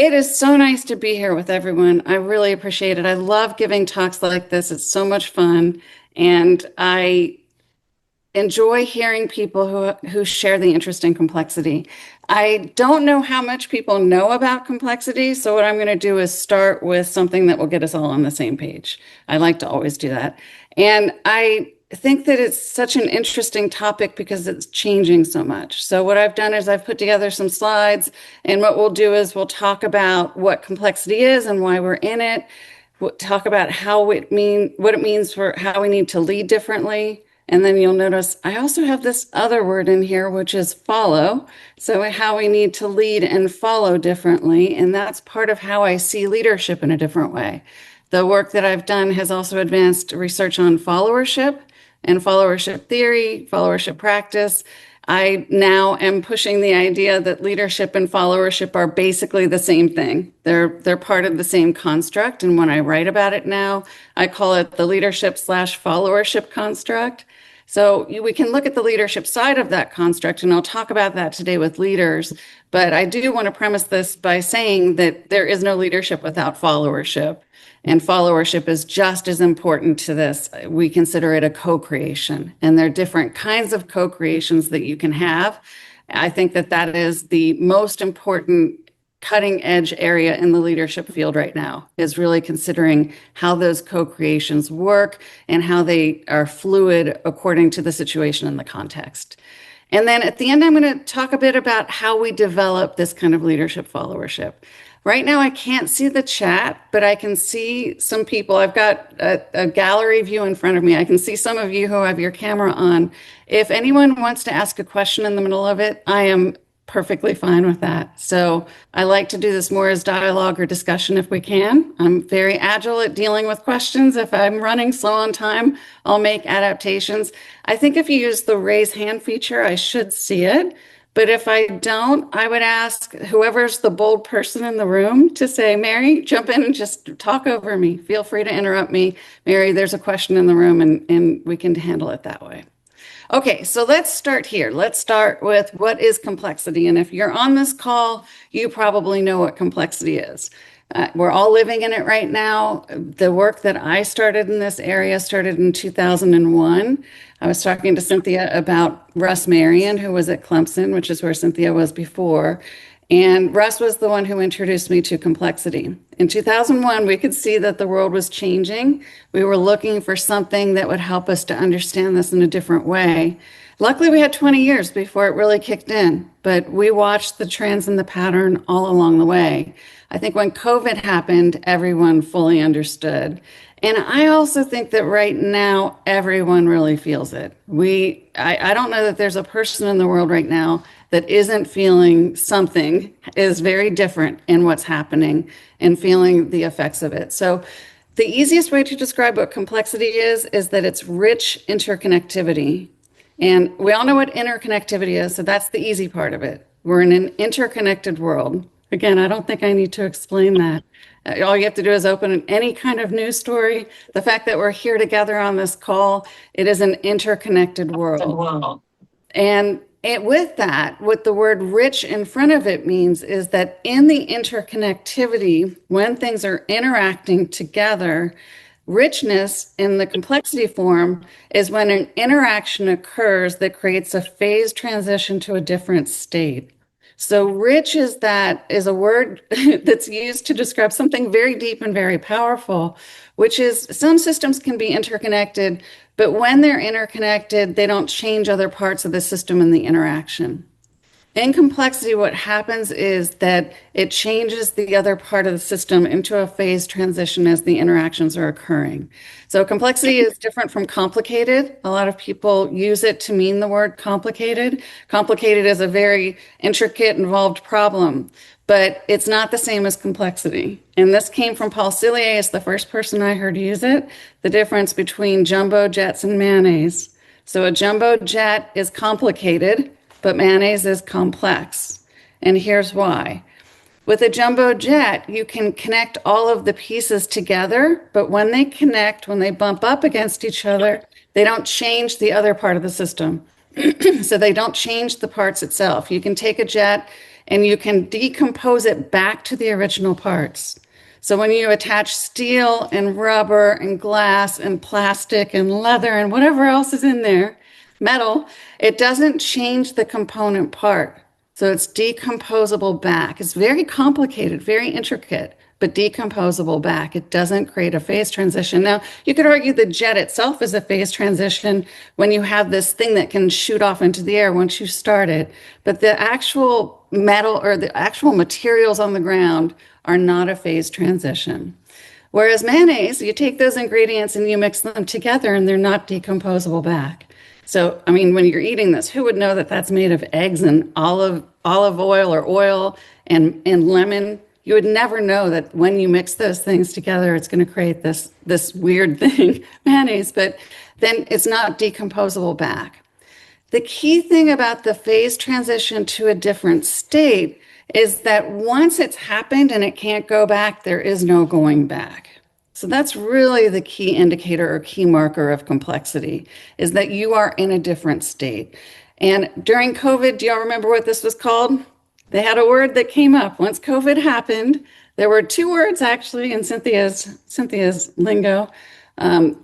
It is so nice to be here with everyone. I really appreciate it. I love giving talks like this. It's so much fun. And I enjoy hearing people who share the interest in complexity. I don't know how much people know about complexity, so what I'm going to do is start with something that will get us all on the same page. I like to always do that. And I think that it's such an interesting topic because it's changing so much. So what I've done is I've put together some slides, and what we'll do is we'll talk about what complexity is and why we're in it. We'll talk about what it means for how we need to lead differently. And then you'll notice I also have this other word in here, which is follow. So how we need to lead and follow differently. And that's part of how I see leadership in a different way. The work that I've done has also advanced research on followership and followership theory, followership practice. I now am pushing the idea that leadership and followership are basically the same thing. They're part of the same construct. And when I write about it now, I call it the leadership/followership construct. So we can look at the leadership side of that construct, and I'll talk about that today with leaders. But I do want to premise this by saying that there is no leadership without followership. And followership is just as important to this. We consider it a co-creation, and there are different kinds of co-creations that you can have. I think that that is the most important cutting edge area in the leadership field right now, is really considering how those co-creations work and how they are fluid according to the situation and the context. And then at the end, I'm going to talk a bit about how we develop this kind of leadership followership. Right now, I can't see the chat, but I can see some people. I've got a gallery view in front of me. I can see some of you who have your camera on. If anyone wants to ask a question in the middle of it, I am perfectly fine with that. So I like to do this more as dialogue or discussion if we can. I'm very agile at dealing with questions. If I'm running slow on time, I'll make adaptations. I think if you use the raise hand feature, I should see it. But if I don't, I would ask whoever's the bold person in the room to say, Mary, jump in and just talk over me. Feel free to interrupt me. Mary, there's a question in the room, and we can handle it that way. Okay, so let's start here. Let's start with what is complexity. And if you're on this call, you probably know what complexity is. We're all living in it right now. The work that I started in this area started in 2001. I was talking to Cynthia about Russ Marion, who was at Clemson, which is where Cynthia was before. And Russ was the one who introduced me to complexity. In 2001, we could see that the world was changing. We were looking for something that would help us to understand this in a different way. Luckily, we had 20 years before it really kicked in, but we watched the trends and the pattern all along the way. I think when COVID happened, everyone fully understood. And I also think that right now, everyone really feels it. I don't know that there's a person in the world right now that isn't feeling something is very different in what's happening and feeling the effects of it. So the easiest way to describe what complexity is that it's rich interconnectivity. And we all know what interconnectivity is, so that's the easy part of it. We're in an interconnected world. Again, I don't think I need to explain that. All you have to do is open any kind of news story. The fact that we're here together on this call, it is an interconnected world. And with that, what the word rich in front of it means is that in the interconnectivity, when things are interacting together, richness in the complexity form is when an interaction occurs that creates a phase transition to a different state. So rich is a word that's used to describe something very deep and very powerful, which is some systems can be interconnected, but when they're interconnected, they don't change other parts of the system in the interaction. In complexity, what happens is that it changes the other part of the system into a phase transition as the interactions are occurring. So complexity is different from complicated. A lot of people use it to mean the word complicated. Complicated is a very intricate, involved problem, but it's not the same as complexity. And this came from Paul Cillier as the first person I heard use it, the difference between jumbo jets and mayonnaise. So a jumbo jet is complicated, but mayonnaise is complex. And here's why. With a jumbo jet, you can connect all of the pieces together, but when they connect, when they bump up against each other, they don't change the other part of the system. So they don't change the parts itself. You can take a jet and you can decompose it back to the original parts. So when you attach steel and rubber and glass and plastic and leather and whatever else is in there, metal, it doesn't change the component part. So it's decomposable back. It's very complicated, very intricate, but decomposable back. It doesn't create a phase transition. Now, you could argue the jet itself is a phase transition when you have this thing that can shoot off into the air once you start it. But the actual metal or the actual materials on the ground are not a phase transition. Whereas mayonnaise, you take those ingredients and you mix them together and they're not decomposable back. So, I mean, when you're eating this, who would know that that's made of eggs and olive oil or oil and lemon? You would never know that when you mix those things together, it's going to create this weird thing, mayonnaise, but then it's not decomposable back. The key thing about the phase transition to a different state is that once it's happened and it can't go back, there is no going back. So that's really the key indicator or key marker of complexity, is that you are in a different state. And during COVID, do y'all remember what this was called? They had a word that came up. Once COVID happened, there were two words actually in Cynthia's lingo,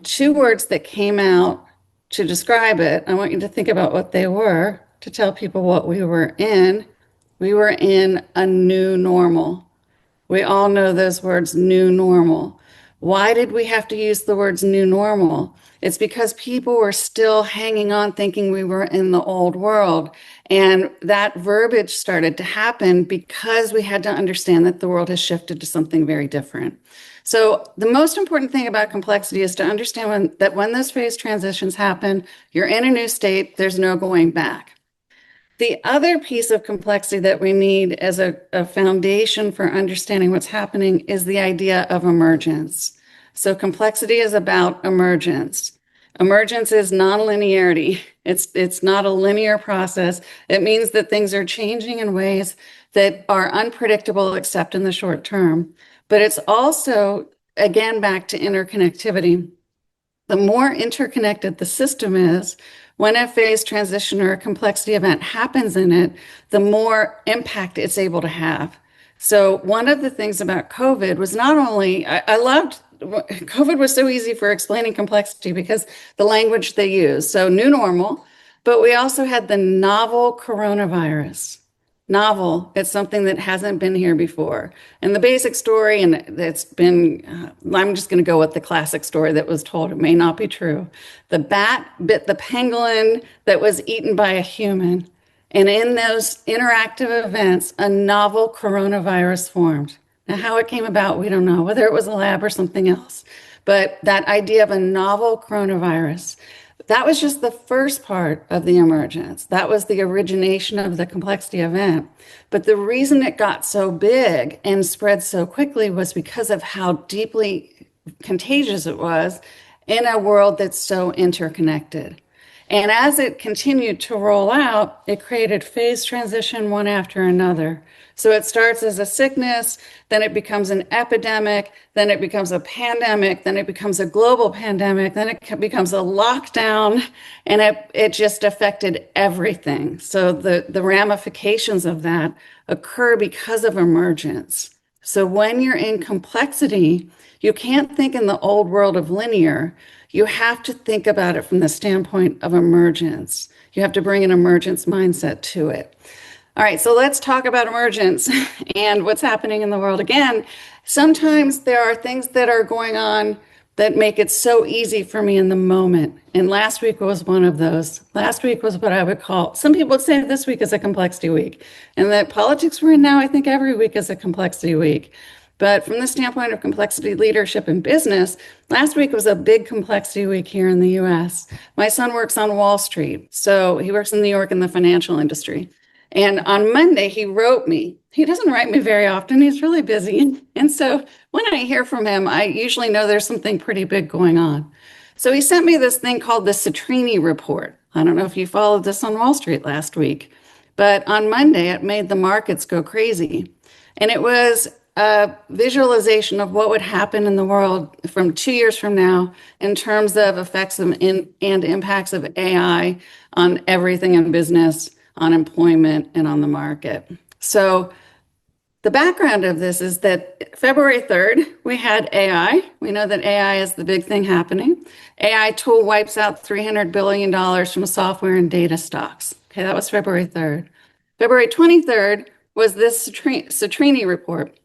two words that came out to describe it. I want you to think about what they were to tell people what we were in. We were in a new normal. We all know those words, new normal. Why did we have to use the words new normal? It's because people were still hanging on thinking we were in the old world. And that verbiage started to happen because we had to understand that the world has shifted to something very different. So the most important thing about complexity is to understand when those phase transitions happen, you're in a new state, there's no going back. The other piece of complexity that we need as a foundation for understanding what's happening is the idea of emergence. So complexity is about emergence. Emergence is nonlinearity. It's not a linear process. It means that things are changing in ways that are unpredictable except in the short term. But it's also, again, back to interconnectivity. The more interconnected the system is, when a phase transition or a complexity event happens in it, the more impact it's able to have. So one of the things about COVID was not only, I loved, COVID was so easy for explaining complexity because the language they use. So new normal, but we also had the novel coronavirus. Novel, it's something that hasn't been here before. And the basic story, and it's been, I'm just going to go with the classic story that was told. It may not be true. The bat bit the pangolin that was eaten by a human. And in those interactive events, a novel coronavirus formed. Now, how it came about, we don't know, whether it was a lab or something else. But that idea of a novel coronavirus, that was just the first part of the emergence. That was the origination of the complexity event. But the reason it got so big and spread so quickly was because of how deeply contagious it was in a world that's so interconnected. And as it continued to roll out, it created phase transition one after another. So it starts as a sickness, then it becomes an epidemic, then it becomes a pandemic, then it becomes a global pandemic, then it becomes a lockdown, and it just affected everything. So the ramifications of that occur because of emergence. So when you're in complexity, you can't think in the old world of linear. You have to think about it from the standpoint of emergence. You have to bring an emergence mindset to it. All right, so let's talk about emergence and what's happening in the world. Again, sometimes there are things that are going on that make it so easy for me in the moment. And last week was one of those. Last week was what I would call, some people would say this week is a complexity week. And that politics we're in now, I think every week is a complexity week. But from the standpoint of complexity leadership in business, last week was a big complexity week here in the US. My son works on Wall Street. So he works in New York in the financial industry. And on Monday, he wrote me. He doesn't write me very often. He's really busy. And so when I hear from him, I usually know there's something pretty big going on. So he sent me this thing called the Citrini Report. I don't know if you followed this on Wall Street last week, but on Monday, it made the markets go crazy. And it was a visualization of what would happen in the world from 2 years from now in terms of effects and impacts of AI on everything in business, on employment, and on the market. So the background of this is that February 3rd, we had AI. We know that AI is the big thing happening. AI tool wipes out $300 billion from software and data stocks. Okay, that was February 3rd. February 23rd was this Citrini report,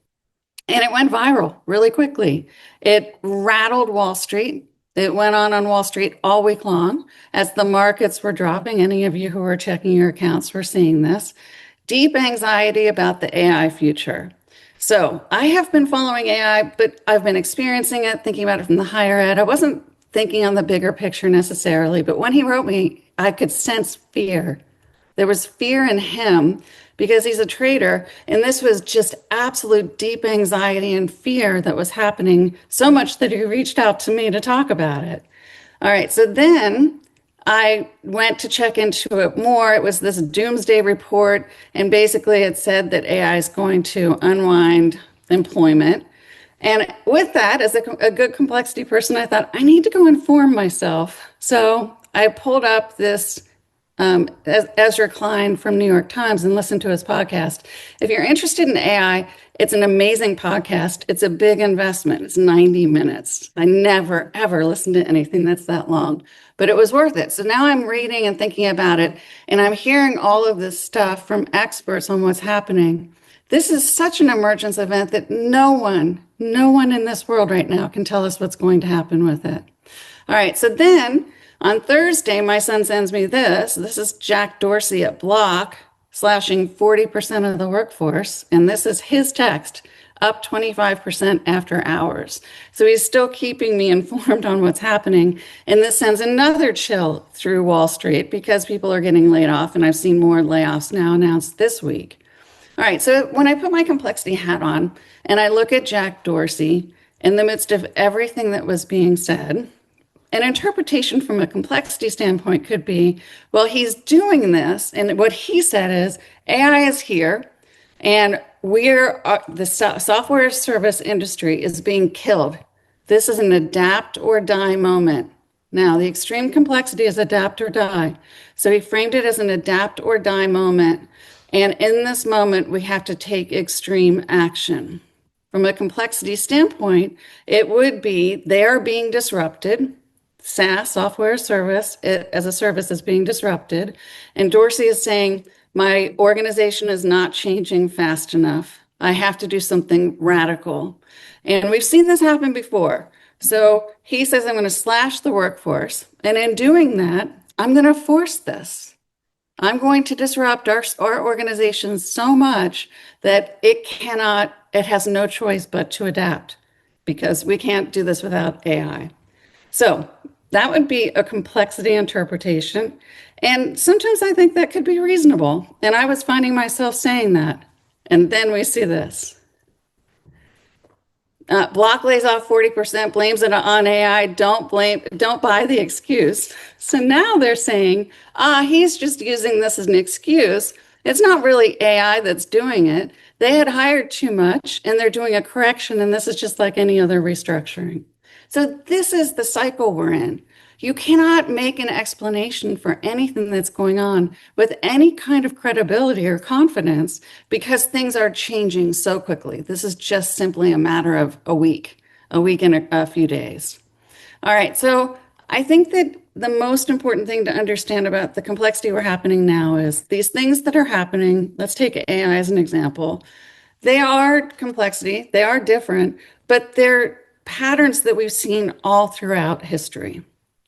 and it went viral really quickly. It rattled Wall Street. It went on Wall Street all week long as the markets were dropping. Any of you who are checking your accounts were seeing this. Deep anxiety about the AI future. So I have been following AI, but I've been experiencing it, thinking about it from the higher ed. I wasn't thinking on the bigger picture necessarily, but when he wrote me, I could sense fear. There was fear in him because he's a trader, and this was just absolute deep anxiety and fear that was happening, so much that he reached out to me to talk about it. All right, so then I went to check into it more. It was this doomsday report, and basically it said that AI is going to unwind employment. And with that, as a good complexity person, I thought, I need to go inform myself. So I pulled up this Ezra Klein from New York Times and listened to his podcast. If you're interested in AI, it's an amazing podcast. It's a big investment. It's 90 minutes. I never, ever listen to anything that's that long, but it was worth it. So now I'm reading and thinking about it, and I'm hearing all of this stuff from experts on what's happening. This is such an emergence event that no one in this world right now can tell us what's going to happen with it. All right, so then on Thursday, my son sends me this. This is Jack Dorsey at Block, slashing 40% of the workforce. And this is his text, up 25% after hours. So he's still keeping me informed on what's happening. And this sends another chill through Wall Street because people are getting laid off. And I've seen more layoffs now announced this week. All right, so when I put my complexity hat on and I look at Jack Dorsey in the midst of everything that was being said, an interpretation from a complexity standpoint could be, well, he's doing this, and what he said is AI is here, and the software service industry is being killed. This is an adapt or die moment. Now, the extreme complexity is adapt or die. So he framed it as an adapt or die moment. And in this moment, we have to take extreme action. From a complexity standpoint, it would be they are being disrupted. SaaS, software service, as a service is being disrupted. And Dorsey is saying, my organization is not changing fast enough. I have to do something radical. And we've seen this happen before. So he says, I'm going to slash the workforce. And in doing that, I'm going to force this. I'm going to disrupt our organization so much that it has no choice but to adapt because we can't do this without AI. So that would be a complexity interpretation. And sometimes I think that could be reasonable. And I was finding myself saying that. And then we see this. Block lays off 40%, blames it on AI. Don't buy the excuse. So now they're saying, he's just using this as an excuse. It's not really AI that's doing it. They had hired too much and they're doing a correction. And this is just like any other restructuring. So this is the cycle we're in. You cannot make an explanation for anything that's going on with any kind of credibility or confidence because things are changing so quickly. This is just simply a matter of a week and a few days. All right, so I think that the most important thing to understand about the complexity we're happening now is these things that are happening. Let's take AI as an example. They are complexity, they are different, but they're patterns that we've seen all throughout history.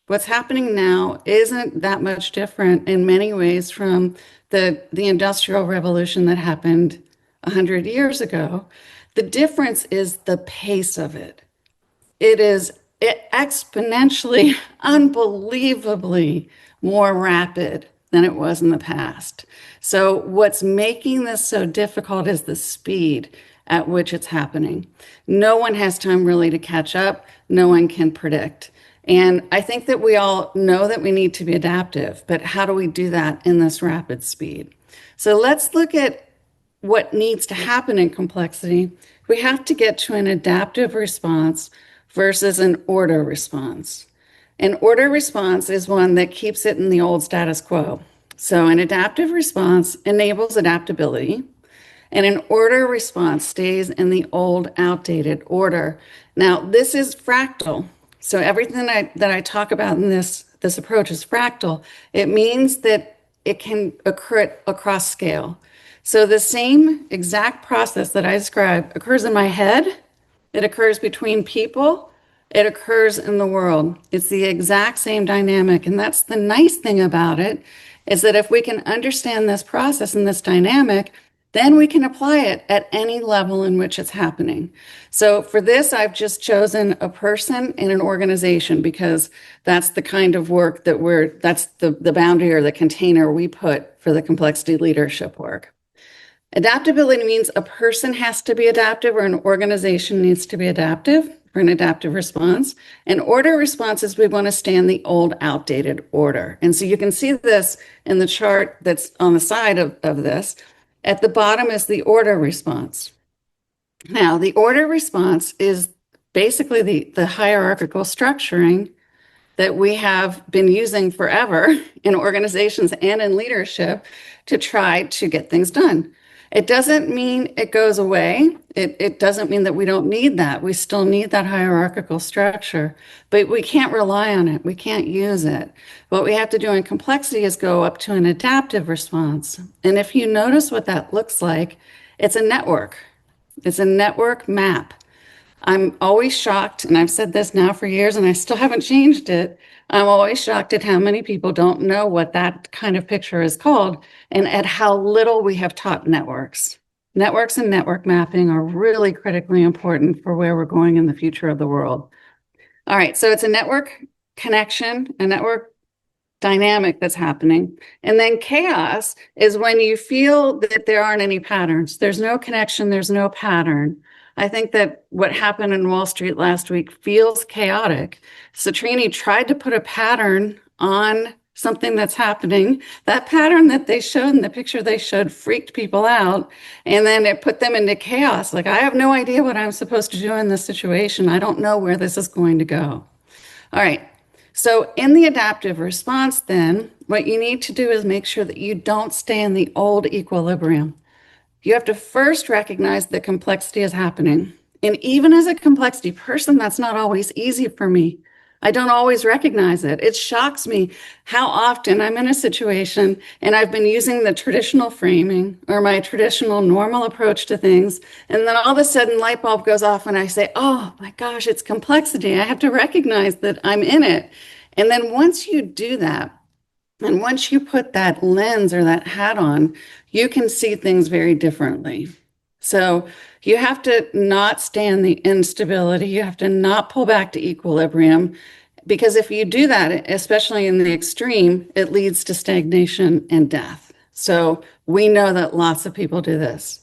What's happening now isn't that much different in many ways from the Industrial Revolution that happened 100 years ago. The difference is the pace of it. It is exponentially, unbelievably more rapid than it was in the past. So what's making this so difficult is the speed at which it's happening. No one has time really to catch up. No one can predict. And I think that we all know that we need to be adaptive, but how do we do that in this rapid speed? So let's look at what needs to happen in complexity. We have to get to an adaptive response versus an order response. An order response is one that keeps it in the old status quo. So an adaptive response enables adaptability. And an order response stays in the old, outdated order. Now, this is fractal. So everything that I talk about in this approach is fractal. It means that it can occur across scale. So the same exact process that I described occurs in my head, it occurs between people, it occurs in the world. It's the exact same dynamic. And that's the nice thing about it, is that if we can understand this process and this dynamic, then we can apply it at any level in which it's happening. So for this, I've just chosen a person and an organization because that's the kind of work that's the boundary or the container we put for the complexity leadership work. Adaptability means a person has to be adaptive or an organization needs to be adaptive for an adaptive response. And order responses, we want to stay in the old, outdated order. And so you can see this in the chart that's on the side of this. At the bottom is the order response. Now, the order response is basically the hierarchical structuring that we have been using forever in organizations and in leadership to try to get things done. It doesn't mean it goes away. It doesn't mean that we don't need that. We still need that hierarchical structure, but we can't rely on it. We can't use it. What we have to do in complexity is go up to an adaptive response. And if you notice what that looks like, it's a network. It's a network map. I'm always shocked, and I've said this now for years, and I still haven't changed it. I'm always shocked at how many people don't know what that kind of picture is called and at how little we have taught networks. Networks and network mapping are really critically important for where we're going in the future of the world. All right, so it's a network connection, a network dynamic that's happening. And then chaos is when you feel that there aren't any patterns. There's no connection, there's no pattern. I think that what happened in Wall Street last week feels chaotic. Citrini tried to put a pattern on something that's happening. That pattern that they showed in the picture they showed freaked people out. And then it put them into chaos. Like, I have no idea what I'm supposed to do in this situation. I don't know where this is going to go. All right. So in the adaptive response, then, what you need to do is make sure that you don't stay in the old equilibrium. You have to first recognize that complexity is happening. And even as a complexity person, that's not always easy for me. I don't always recognize it. It shocks me how often I'm in a situation and I've been using the traditional framing or my traditional normal approach to things. And then all of a sudden light bulb goes off and I say, oh my gosh, it's complexity. I have to recognize that I'm in it. And then once you do that, and once you put that lens or that hat on, you can see things very differently. So you have to not stay in the instability. You have to not pull back to equilibrium, because if you do that, especially in the extreme, it leads to stagnation and death. So we know that lots of people do this.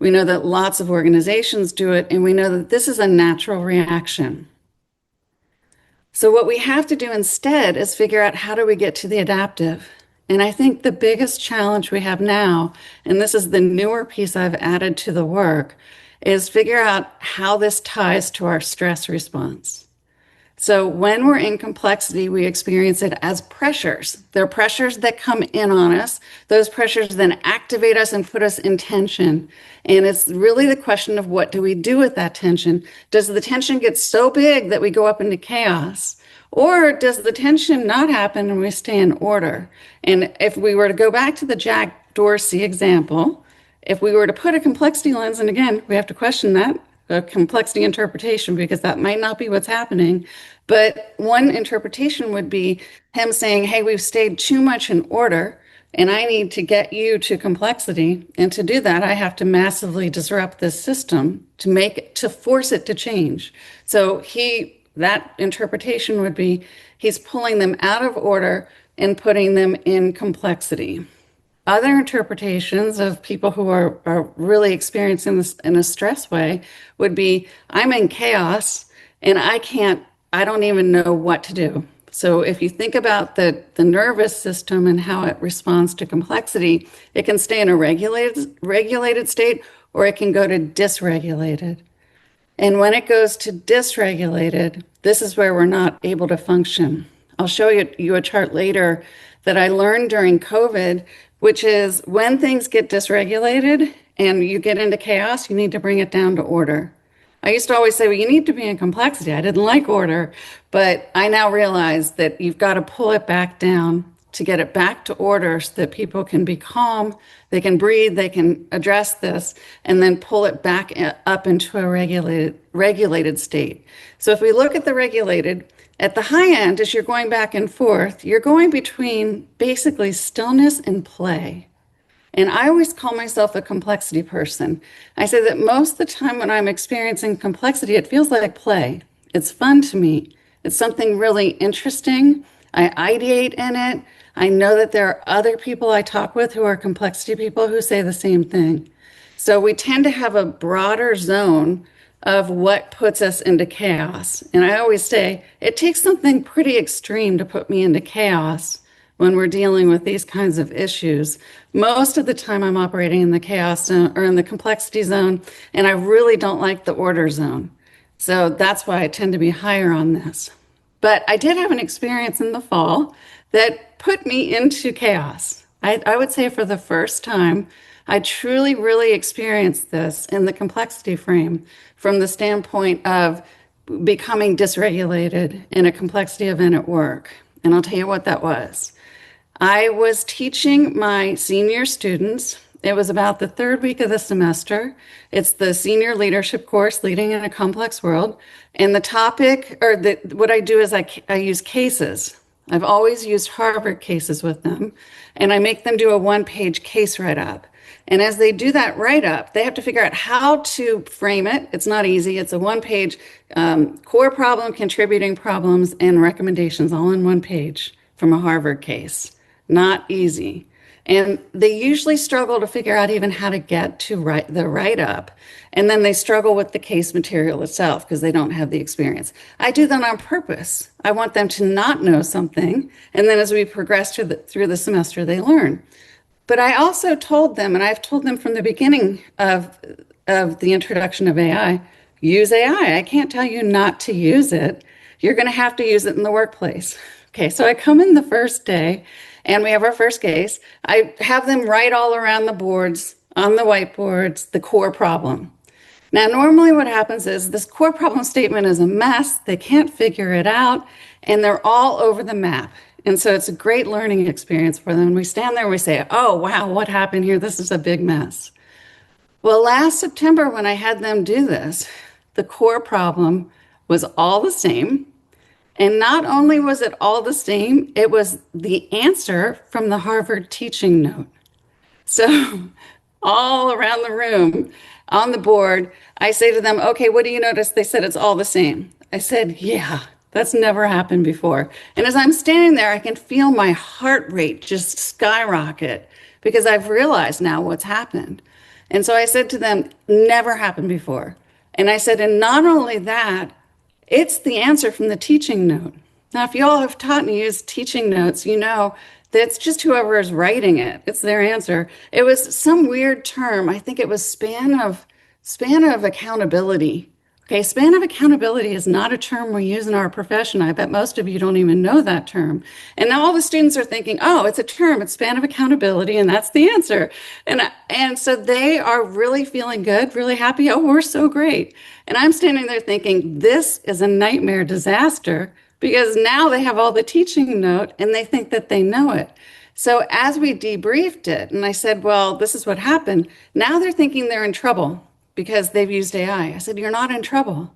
We know that lots of organizations do it, and we know that this is a natural reaction. So what we have to do instead is figure out, how do we get to the adaptive? And I think the biggest challenge we have now, and this is the newer piece I've added to the work, is figure out how this ties to our stress response. So when we're in complexity, we experience it as pressures. They're pressures that come in on us. Those pressures then activate us and put us in tension. And it's really the question of, what do we do with that tension? Does the tension get so big that we go up into chaos? Or does the tension not happen and we stay in order? And if we were to go back to the Jack Dorsey example, if we were to put a complexity lens, and again, we have to question that, a complexity interpretation, because that might not be what's happening. But one interpretation would be him saying, hey, we've stayed too much in order, and I need to get you to complexity. And to do that, I have to massively disrupt this system to force it to change. So that interpretation would be, he's pulling them out of order and putting them in complexity. Other interpretations of people who are really experiencing this in a stress way would be, I'm in chaos and I don't even know what to do. So if you think about the nervous system and how it responds to complexity, it can stay in a regulated state, or it can go to dysregulated. And when it goes to dysregulated, this is where we're not able to function. I'll show you a chart later that I learned during COVID, which is when things get dysregulated, and you get into chaos, you need to bring it down to order. I used to always say, well, you need to be in complexity. I didn't like order, but I now realize that you've got to pull it back down to get it back to order so that people can be calm, they can breathe, they can address this, and then pull it back up into a regulated state. So if we look at the regulated, at the high end, as you're going back and forth, you're going between basically stillness and play. And I always call myself a complexity person. I say that most of the time when I'm experiencing complexity, it feels like play. It's fun to me. It's something really interesting. I ideate in it. I know that there are other people I talk with who are complexity people who say the same thing. So we tend to have a broader zone of what puts us into chaos. And I always say it takes something pretty extreme to put me into chaos when we're dealing with these kinds of issues. Most of the time I'm operating in the chaos zone or in the complexity zone, and I really don't like the order zone. So that's why I tend to be higher on this. But I did have an experience in the fall that put me into chaos. I would say for the first time, I truly, really experienced this in the complexity frame from the standpoint of becoming dysregulated in a complexity event at work. And I'll tell you what that was. I was teaching my senior students. It was about the third week of the semester. It's the senior leadership course, Leading in a Complex World. And the topic, or what I do is I use cases. I've always used Harvard cases with them, and I make them do a one-page case write-up. And as they do that write-up, they have to figure out how to frame it. It's not easy. It's a one-page core problem, contributing problems, and recommendations all in one page from a Harvard case. Not easy. And they usually struggle to figure out even how to get to the write-up. And then they struggle with the case material itself because they don't have the experience. I do that on purpose. I want them to not know something. And then as we progress through the semester, they learn. But I also told them, and I've told them from the beginning of the introduction of AI, use AI. I can't tell you not to use it. You're going to have to use it in the workplace. Okay, so I come in the first day, and we have our first case. I have them write all around the boards, on the whiteboards, the core problem. Now, normally what happens is this core problem statement is a mess. They can't figure it out, and they're all over the map. And so it's a great learning experience for them. We stand there and we say, oh, wow, what happened here? This is a big mess. Well, last September when I had them do this, the core problem was all the same. And not only was it all the same, it was the answer from the Harvard teaching note. So all around the room, on the board, I say to them, okay, what do you notice? They said it's all the same. I said, yeah, that's never happened before. And as I'm standing there, I can feel my heart rate just skyrocket because I've realized now what's happened. And so I said to them, never happened before. And I said, and not only that, it's the answer from the teaching note. Now, if you all have taught and used teaching notes, you know that it's just whoever is writing it. It's their answer. It was some weird term. I think it was span of accountability. Okay, span of accountability is not a term we use in our profession. I bet most of you don't even know that term. And now all the students are thinking, oh, it's a term, it's span of accountability, and that's the answer. And so they are really feeling good, really happy. Oh, we're so great. And I'm standing there thinking, this is a nightmare disaster because now they have all the teaching note and they think that they know it. So as we debriefed it, and I said, well, this is what happened. Now they're thinking they're in trouble because they've used AI. I said, you're not in trouble.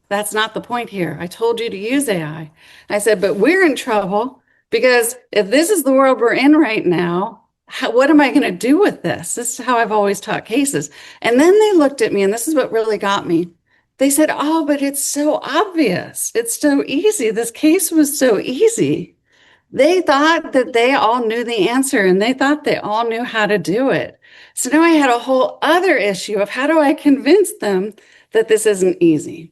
That's not the point here. I told you to use AI. I said, but we're in trouble because if this is the world we're in right now, what am I going to do with this? This is how I've always taught cases. And then they looked at me, and this is what really got me. They said, oh, but it's so obvious. It's so easy. This case was so easy. They thought that they all knew the answer, and they thought they all knew how to do it. So now I had a whole other issue of how do I convince them that this isn't easy?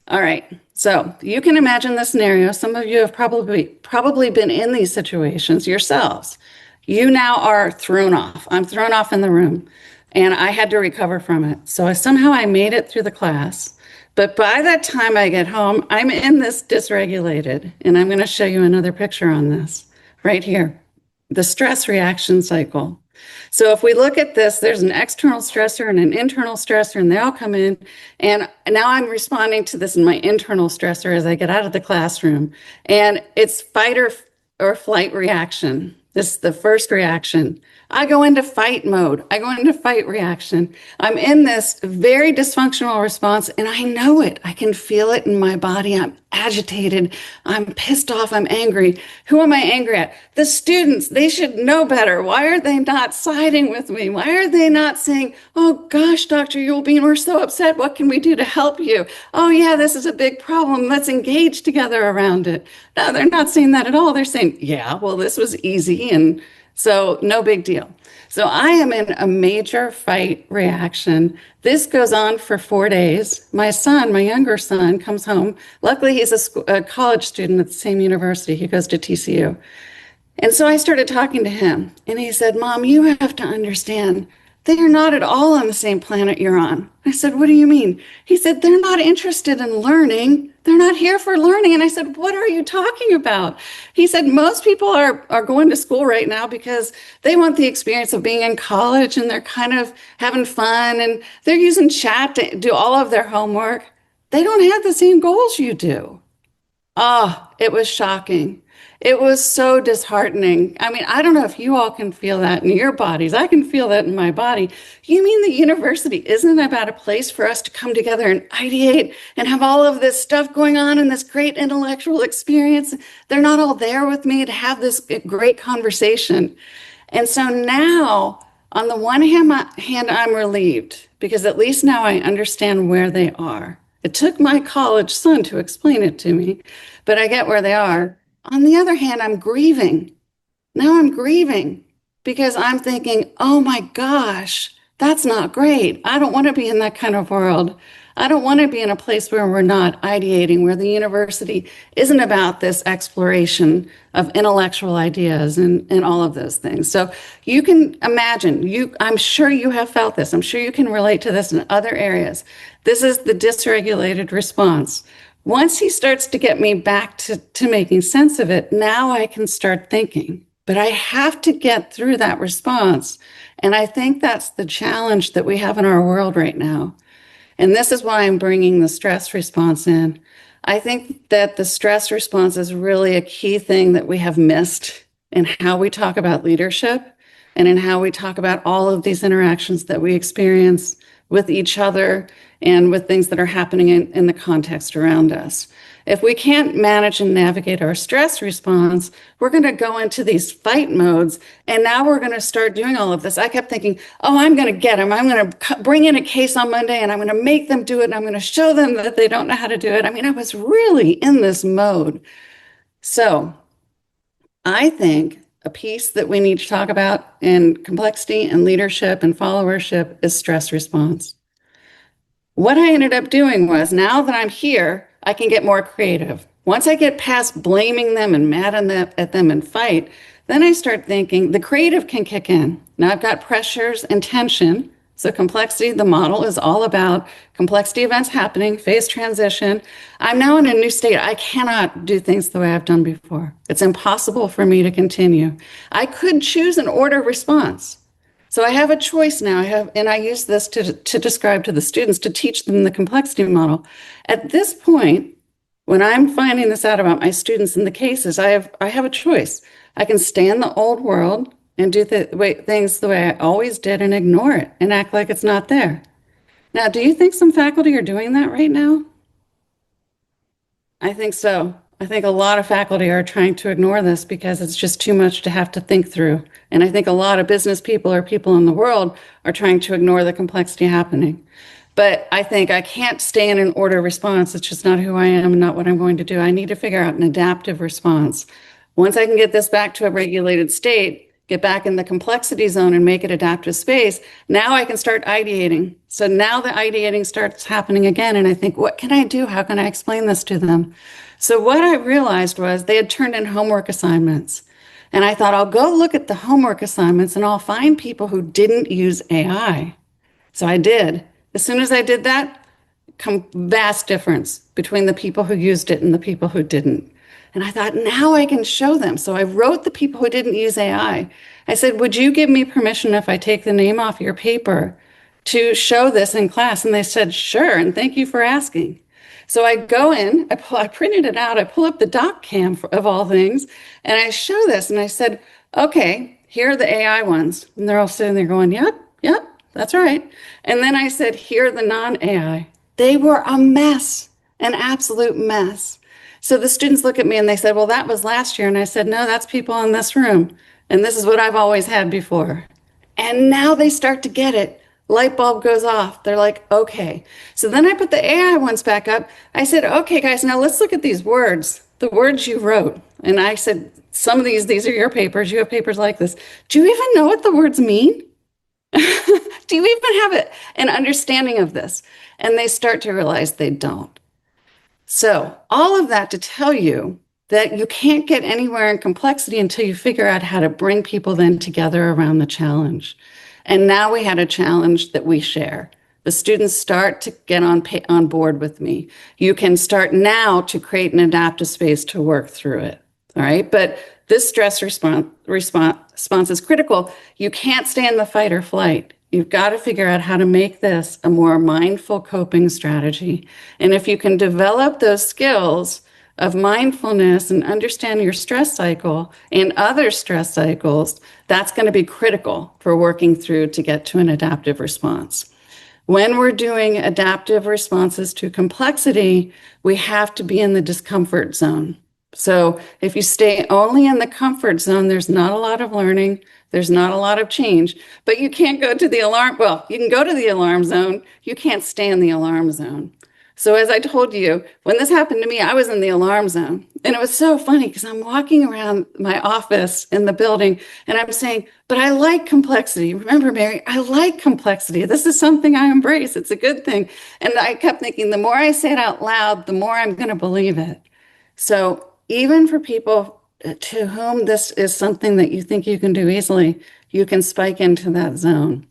All right, so you can imagine the scenario. Some of you have probably been in these situations yourselves. You now are thrown off. I'm thrown off in the room, and I had to recover from it. So somehow I made it through the class. But by that time I get home, I'm in this dysregulated, and I'm going to show you another picture on this right here. The stress reaction cycle. So if we look at this, there's an external stressor and an internal stressor, and they all come in. And now I'm responding to this in my internal stressor as I get out of the classroom. And it's fight or flight reaction. This is the first reaction. I go into fight mode. I go into fight reaction. I'm in this very dysfunctional response, and I know it. I can feel it in my body. I'm agitated. I'm pissed off. I'm angry. Who am I angry at? The students. They should know better. Why are they not siding with me? Why are they not saying, oh gosh, Dr. Uhl-Bien, we're so upset. What can we do to help you? Oh yeah, this is a big problem. Let's engage together around it. No, they're not saying that at all. They're saying, yeah, well, this was easy, and so no big deal. So I am in a major fight reaction. This goes on for 4 days. My son, my younger son, comes home. Luckily, he's a college student at the same university. He goes to TCU. And so I started talking to him, and he said, Mom, you have to understand, they are not at all on the same planet you're on. I said, what do you mean? He said, they're not interested in learning. They're not here for learning. And I said, what are you talking about? He said, most people are going to school right now because they want the experience of being in college, and they're kind of having fun, and they're using chat to do all of their homework. They don't have the same goals you do. Oh, it was shocking. It was so disheartening. I mean, I don't know if you all can feel that in your bodies. I can feel that in my body. You mean the university isn't about a place for us to come together and ideate and have all of this stuff going on in this great intellectual experience? They're not all there with me to have this great conversation. And so now, on the one hand, I'm relieved because at least now I understand where they are. It took my college son to explain it to me, but I get where they are. On the other hand, I'm grieving. Now I'm grieving because I'm thinking, oh my gosh, that's not great. I don't want to be in that kind of world. I don't want to be in a place where we're not ideating, where the university isn't about this exploration of intellectual ideas and all of those things. So you can imagine, I'm sure you have felt this. I'm sure you can relate to this in other areas. This is the dysregulated response. Once he starts to get me back to making sense of it, now I can start thinking. But I have to get through that response. And I think that's the challenge that we have in our world right now. And this is why I'm bringing the stress response in. I think that the stress response is really a key thing that we have missed in how we talk about leadership and in how we talk about all of these interactions that we experience with each other and with things that are happening in the context around us. If we can't manage and navigate our stress response, we're going to go into these fight modes, and now we're going to start doing all of this. I kept thinking, oh, I'm going to get them. I'm going to bring in a case on Monday, and I'm going to make them do it, and I'm going to show them that they don't know how to do it. I mean, I was really in this mode. So I think a piece that we need to talk about in complexity and leadership and followership is stress response. What I ended up doing was, now that I'm here, I can get more creative. Once I get past blaming them and mad at them and fight, then I start thinking the creative can kick in. Now I've got pressures and tension. So complexity, the model is all about complexity events happening, phase transition. I'm now in a new state. I cannot do things the way I've done before. It's impossible for me to continue. I could choose an order response. So I have a choice now. I use this to describe to the students, to teach them the complexity model. At this point, when I'm finding this out about my students in the cases, I have a choice. I can stay in the old world and do things the way I always did and ignore it and act like it's not there. Now, do you think some faculty are doing that right now? I think so. I think a lot of faculty are trying to ignore this because it's just too much to have to think through. And I think a lot of business people or people in the world are trying to ignore the complexity happening. But I think I can't stay in an order response. It's just not who I am and not what I'm going to do. I need to figure out an adaptive response. Once I can get this back to a regulated state, get back in the complexity zone and make it adaptive space, now I can start ideating. So now the ideating starts happening again. And I think, what can I do? How can I explain this to them? So what I realized was they had turned in homework assignments. And I thought, I'll go look at the homework assignments and I'll find people who didn't use AI. So I did. As soon as I did that, vast difference between the people who used it and the people who didn't. And I thought, now I can show them. So I wrote the people who didn't use AI. I said, would you give me permission if I take the name off your paper to show this in class? And they said, sure. And thank you for asking. So I go in, I printed it out, I pull up the doc cam of all things, and I show this. And I said, okay, here are the AI ones. And they're all sitting there going, yep, yep, that's right. And then I said, here are the non-AI. They were a mess, an absolute mess. So the students look at me and they said, well, that was last year. And I said, no, that's people in this room. And this is what I've always had before. And now they start to get it. Light bulb goes off. They're like, okay. So then I put the AI ones back up. I said, okay, guys, now let's look at these words, the words you wrote. And I said, some of these are your papers. You have papers like this. Do you even know what the words mean? Do you even have an understanding of this? And they start to realize they don't. So all of that to tell you that you can't get anywhere in complexity until you figure out how to bring people then together around the challenge. And now we had a challenge that we share. The students start to get on board with me. You can start now to create an adaptive space to work through it. All right. But this stress response is critical. You can't stay in the fight or flight. You've got to figure out how to make this a more mindful coping strategy. And if you can develop those skills of mindfulness and understand your stress cycle and other stress cycles, that's going to be critical for working through to get to an adaptive response. When we're doing adaptive responses to complexity, we have to be in the discomfort zone. So if you stay only in the comfort zone, there's not a lot of learning, there's not a lot of change, but you can't go to the alarm. Well, you can go to the alarm zone, you can't stay in the alarm zone. So as I told you, when this happened to me, I was in the alarm zone. And it was so funny because I'm walking around my office in the building and I'm saying, but I like complexity. Remember, Mary, I like complexity. This is something I embrace. It's a good thing. And I kept thinking, the more I say it out loud, the more I'm going to believe it. So even for people to whom this is something that you think you can do easily, you can spike into that zone.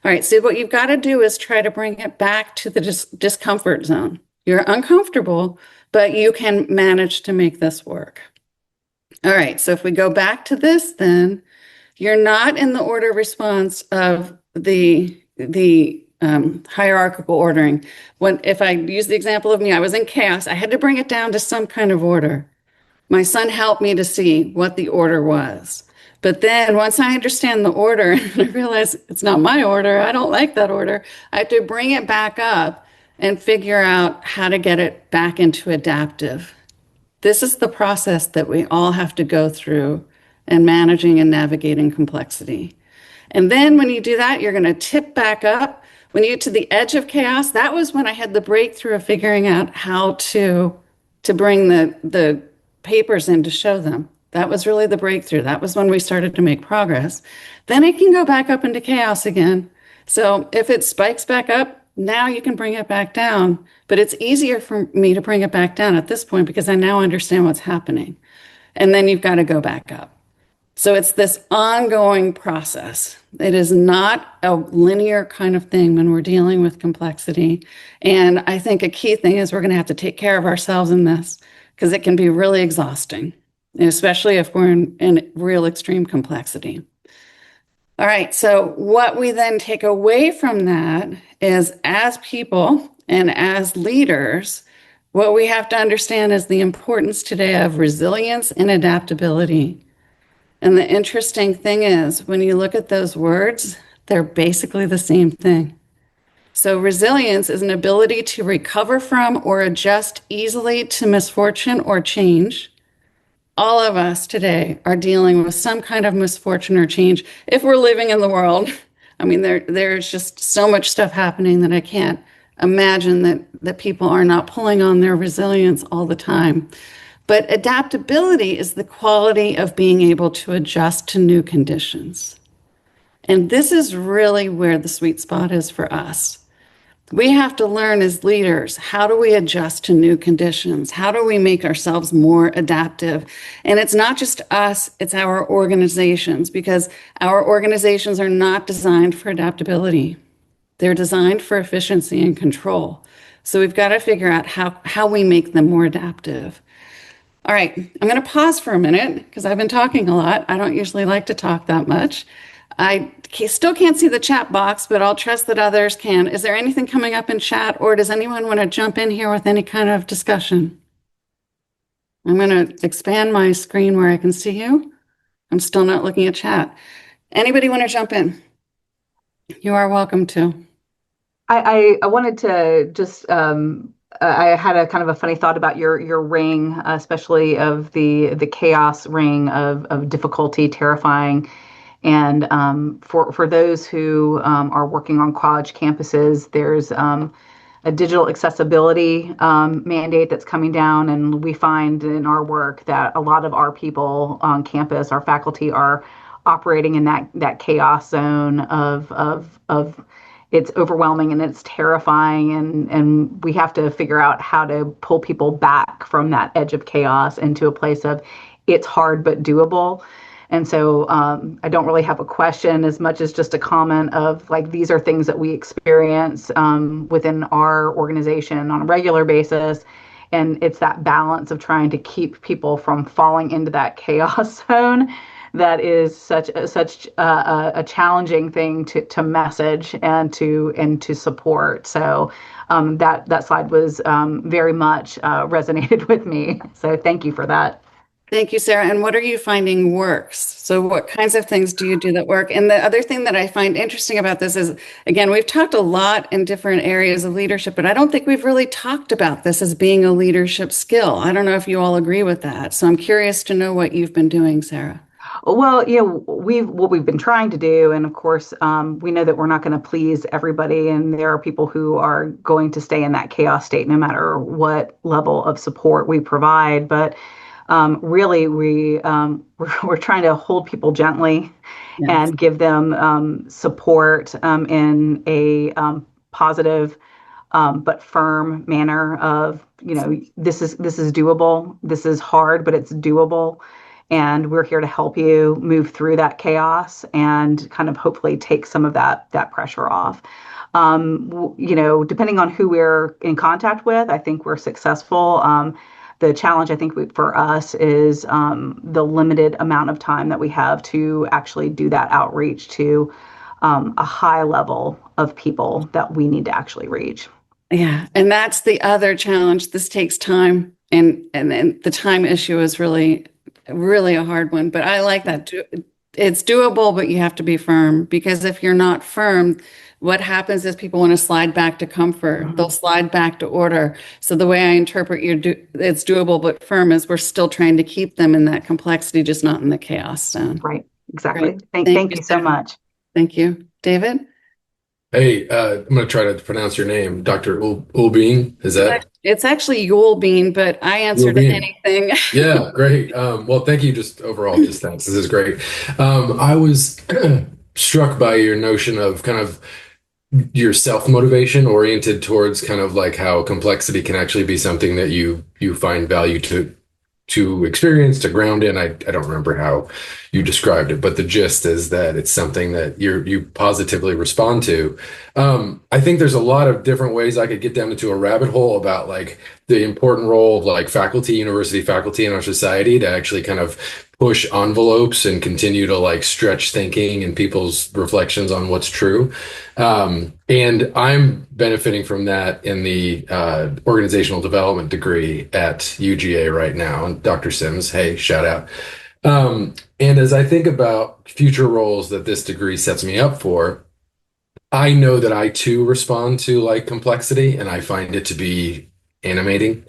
All right, so what you've got to do is try to bring it back to the discomfort zone. You're uncomfortable, but you can manage to make this work. All right, so if we go back to this, then you're not in the order response of the hierarchical ordering. If I use the example of me, I was in chaos. I had to bring it down to some kind of order. My son helped me to see what the order was. But then once I understand the order, I realize it's not my order. I don't like that order. I have to bring it back up and figure out how to get it back into adaptive. This is the process that we all have to go through in managing and navigating complexity. And then when you do that, you're going to tip back up. When you get to the edge of chaos, that was when I had the breakthrough of figuring out how to bring the papers in to show them. That was really the breakthrough. That was when we started to make progress. Then it can go back up into chaos again. So if it spikes back up, now you can bring it back down. But it's easier for me to bring it back down at this point because I now understand what's happening. And then you've got to go back up. So it's this ongoing process. It is not a linear kind of thing when we're dealing with complexity. And I think a key thing is we're going to have to take care of ourselves in this because it can be really exhausting, especially if we're in real extreme complexity. All right, so what we then take away from that is as people and as leaders, what we have to understand is the importance today of resilience and adaptability. And the interesting thing is, when you look at those words, they're basically the same thing. So resilience is an ability to recover from or adjust easily to misfortune or change. All of us today are dealing with some kind of misfortune or change if we're living in the world. I mean, there's just so much stuff happening that I can't imagine that people are not pulling on their resilience all the time. But adaptability is the quality of being able to adjust to new conditions. And this is really where the sweet spot is for us. We have to learn as leaders, how do we adjust to new conditions? How do we make ourselves more adaptive? And it's not just us, it's our organizations, because our organizations are not designed for adaptability. They're designed for efficiency and control. So we've got to figure out how we make them more adaptive. All right, I'm going to pause for a minute because I've been talking a lot. I don't usually like to talk that much. Still can't see the chat box, but I'll trust that others can. Is there anything coming up in chat, or does anyone want to jump in here with any kind of discussion? I'm going to expand my screen where I can see you. I'm still not looking at chat. Anybody want to jump in? You are welcome to. I wanted to just I had a kind of a funny thought about your ring, especially of the chaos ring of difficulty, terrifying, and for those who are working on college campuses, there's a digital accessibility mandate that's coming down, and we find in our work that a lot of our people on campus, our faculty, are operating in that chaos zone of it's overwhelming and it's terrifying, and we have to figure out how to pull people back from that edge of chaos into a place of it's hard but doable. And so I don't really have a question as much as just a comment of like, these are things that we experience within our organization on a regular basis. And it's that balance of trying to keep people from falling into that chaos zone that is such a challenging thing to message and to support. So that slide was very much resonated with me. So thank you for that. Thank you, Sarah. And what are you finding works? So, what kinds of things do you do that work? And the other thing that I find interesting about this is, again, we've talked a lot in different areas of leadership, but I don't think we've really talked about this as being a leadership skill. I don't know if you all agree with that. So, I'm curious to know what you've been doing, Sarah. Well, what we've been trying to do, and of course, we know that we're not going to please everybody, and there are people who are going to stay in that chaos state no matter what level of support we provide. But really, we're trying to hold people gently Yes. and give them support in a positive but firm manner of, this is doable. This is hard, but it's doable. And we're here to help you move through that chaos and kind of hopefully take some of that pressure off. Depending on who we're in contact with, I think we're successful. The challenge, I think, for us is the limited amount of time that we have to actually do that outreach to a high level of people that we need to actually reach. Yeah. And that's the other challenge. This takes time. And the time issue is really, really a hard one. But I like that. It's doable, but you have to be firm, because if you're not firm, what happens is people want to slide back to comfort. Mhm. They'll slide back to order. So the way I interpret it's doable but firm is we're still trying to keep them in that complexity, just not in the chaos zone. Right. Exactly. Great. Thank Thank you, you so Sarah. much. Thank you. David? Hey, I'm going to try to pronounce your name, Dr. Uhl-Bien. Is that It's actually Uhl-Bien, but I answer to Uhl-Bien? anything. Yeah, great. Well, thank you just overall, just thanks. This is great. I was struck by your notion of kind of your self-motivation oriented towards kind of like how complexity can actually be something that you find value to experience, to ground in. I don't remember how you described it, but the gist is that it's something that you positively respond to. I think there's a lot of different ways I could get down into a rabbit hole about like the important role of like faculty, university faculty in our society to actually kind of push envelopes and continue to like stretch thinking and people's reflections on what's true. And I'm benefiting from that in the organizational development degree at UGA right now. And Dr. Sims, hey, shout out. And as I think about future roles that this degree sets me up for, I know that I too respond to like complexity and I find it to be animating.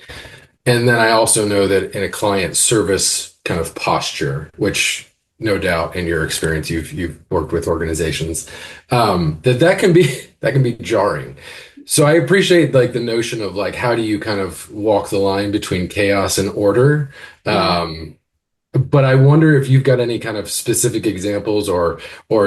And then I also know that in a client service kind of posture, which no doubt in your experience you've worked with organizations, that can be jarring. So I appreciate like the notion of like how do you kind of walk the line between chaos and order. But I wonder if you've got any kind of specific examples or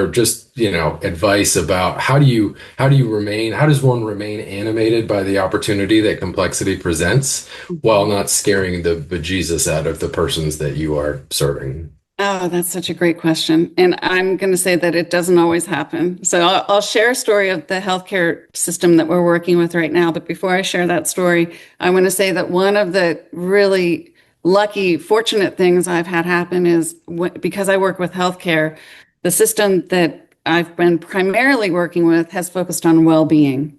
just, advice about how does one remain animated by the opportunity that complexity presents while not scaring the bejesus out of the persons that you are serving? Oh, that's such a great question. And I'm going to say that it doesn't always happen. So I'll share a story of the healthcare system that we're working with right now. But before I share that story, I want to say that one of the really fortunate things I've had happen is because I work with healthcare, the system that I've been primarily working with has focused on well-being.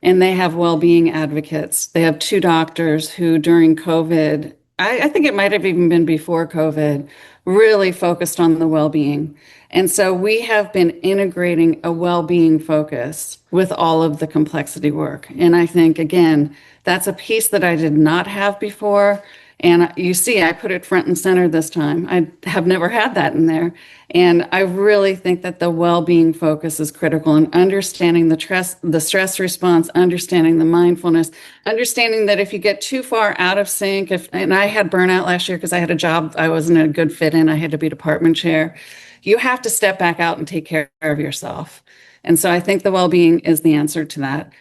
And they have well-being advocates. They have two doctors who during COVID, I think it might have even been before COVID, really focused on the well-being. And so we have been integrating a well-being focus with all of the complexity work. And I think, again, that's a piece that I did not have before. And you see, I put it front and center this time. I have never had that in there. And I really think that the well-being focus is critical in understanding the stress response, understanding the mindfulness, understanding that if you get too far out of sync, and I had burnout last year because I had a job I wasn't a good fit in, I had to be department chair. You have to step back out and take care of yourself. And so I think the well-being is the answer to that,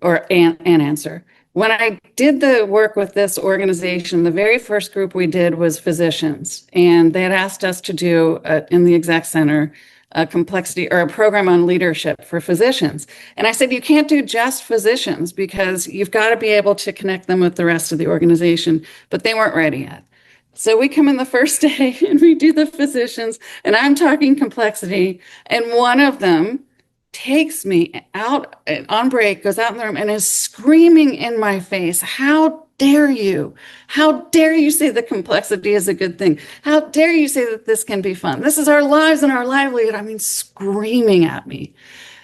or an answer. When I did the work with this organization, the very first group we did was physicians, and they had asked us to do in the exec center a complexity or a program on leadership for physicians. And I said, you can't do just physicians because you've got to be able to connect them with the rest of the organization, but they weren't ready yet. So we come in the first day and we do the physicians, and I'm talking complexity, and one of them takes me out on break, goes out in the room and is screaming in my face, how dare you? How dare you say that complexity is a good thing? How dare you say that this can be fun? This is our lives and our livelihood. I mean, screaming at me.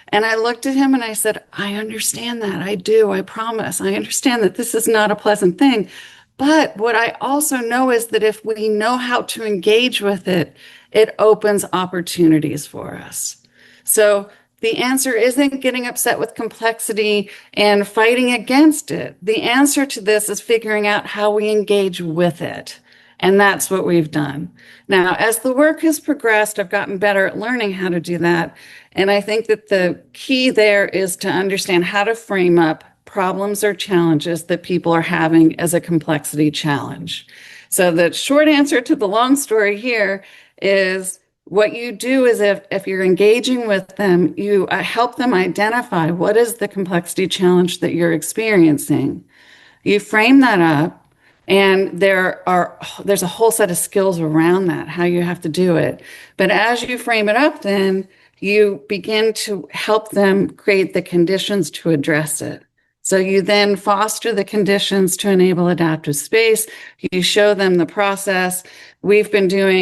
And I looked at him and I said, I understand that. I do. I promise. I understand that this is not a pleasant thing. But what I also know is that if we know how to engage with it, it opens opportunities for us. So the answer isn't getting upset with complexity and fighting against it. The answer to this is figuring out how we engage with it. And that's what we've done. Now, as the work has progressed, I've gotten better at learning how to do that. And I think that the key there is to understand how to frame up problems or challenges that people are having as a complexity challenge. So the short answer to the long story here is what you do is if you're engaging with them, you help them identify what is the complexity challenge that you're experiencing. You frame that up, and there's a whole set of skills around that, how you have to do it. But as you frame it up, then you begin to help them create the conditions to address it. So you then foster the conditions to enable adaptive space. You show them the process. We've done, we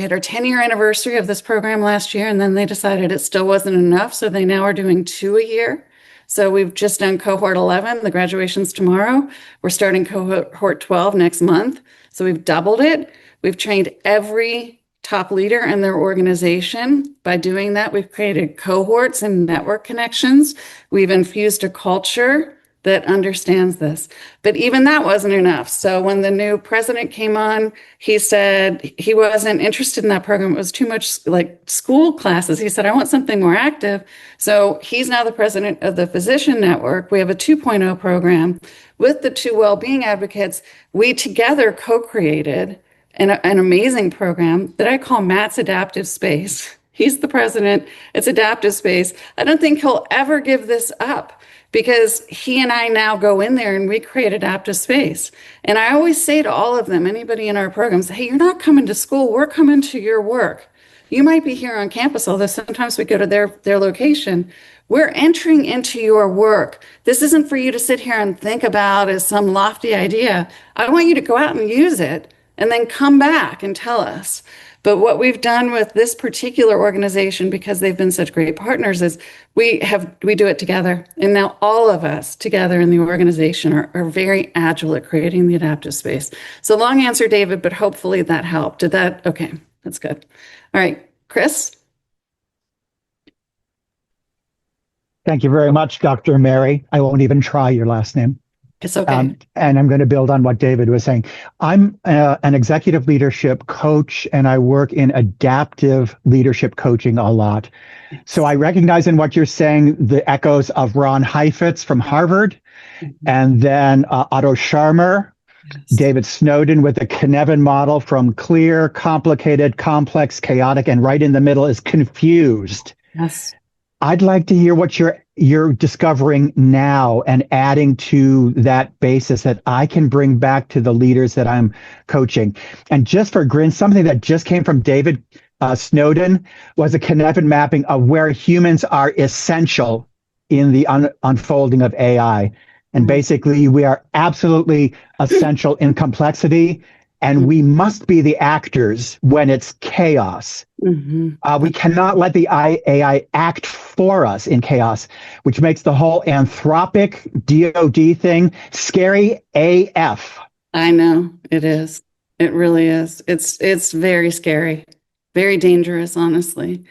had our 10-year anniversary of this program last year, and then they decided it still wasn't enough. So they now are doing 2 a year. So we've just done cohort 11, the graduation's tomorrow. We're starting cohort 12 next month. So we've doubled it. We've trained every top leader in their organization. By doing that, we've created cohorts and network connections. We've infused a culture that understands this. But even that wasn't enough. So when the new president came on, he said he wasn't interested in that program. It was too much like school classes. He said, I want something more active. So he's now the president of the Physician Network. We have a 2.0 program with the two well-being advocates. We together co-created an amazing program that I call Matt's Adaptive Space. He's the president. It's adaptive space. I don't think he'll ever give this up, because he and I now go in there and we create adaptive space. And I always say to all of them, anybody in our programs, hey, you're not coming to school, we're coming to your work. You might be here on campus, although sometimes we go to their location. We're entering into your work. This isn't for you to sit here and think about as some lofty idea. I want you to go out and use it and then come back and tell us. But what we've done with this particular organization, because they've been such great partners, is we do it together. And now all of us together in the organization are very agile at creating the adaptive space. So long answer, David, but hopefully that helped. Okay, that's good. All right, Chris? Thank you very much, Dr. Mary. I won't even try your last name. It's okay. And I'm going to build on what David was saying. I'm an executive leadership coach, and I work in adaptive leadership coaching a lot. So I recognize in what you're saying the echoes of Ron Heifetz from Harvard, and then Otto Scharmer, David Snowden with the Cynefin model from clear, complicated, complex, chaotic, and right in the middle is confused. Yes. I'd like to hear what you're discovering now and adding to that basis that I can bring back to the leaders that I'm coaching. And just for grin, something that just came from David Snowden was a connected mapping of where humans are essential in the unfolding of AI. And basically, we are absolutely essential in complexity, and we must be the actors when it's chaos. We cannot let the AI act for us in chaos, which makes the whole anthropic DoD thing scary AF. I know it is. It really is. It's very scary, very dangerous, honestly.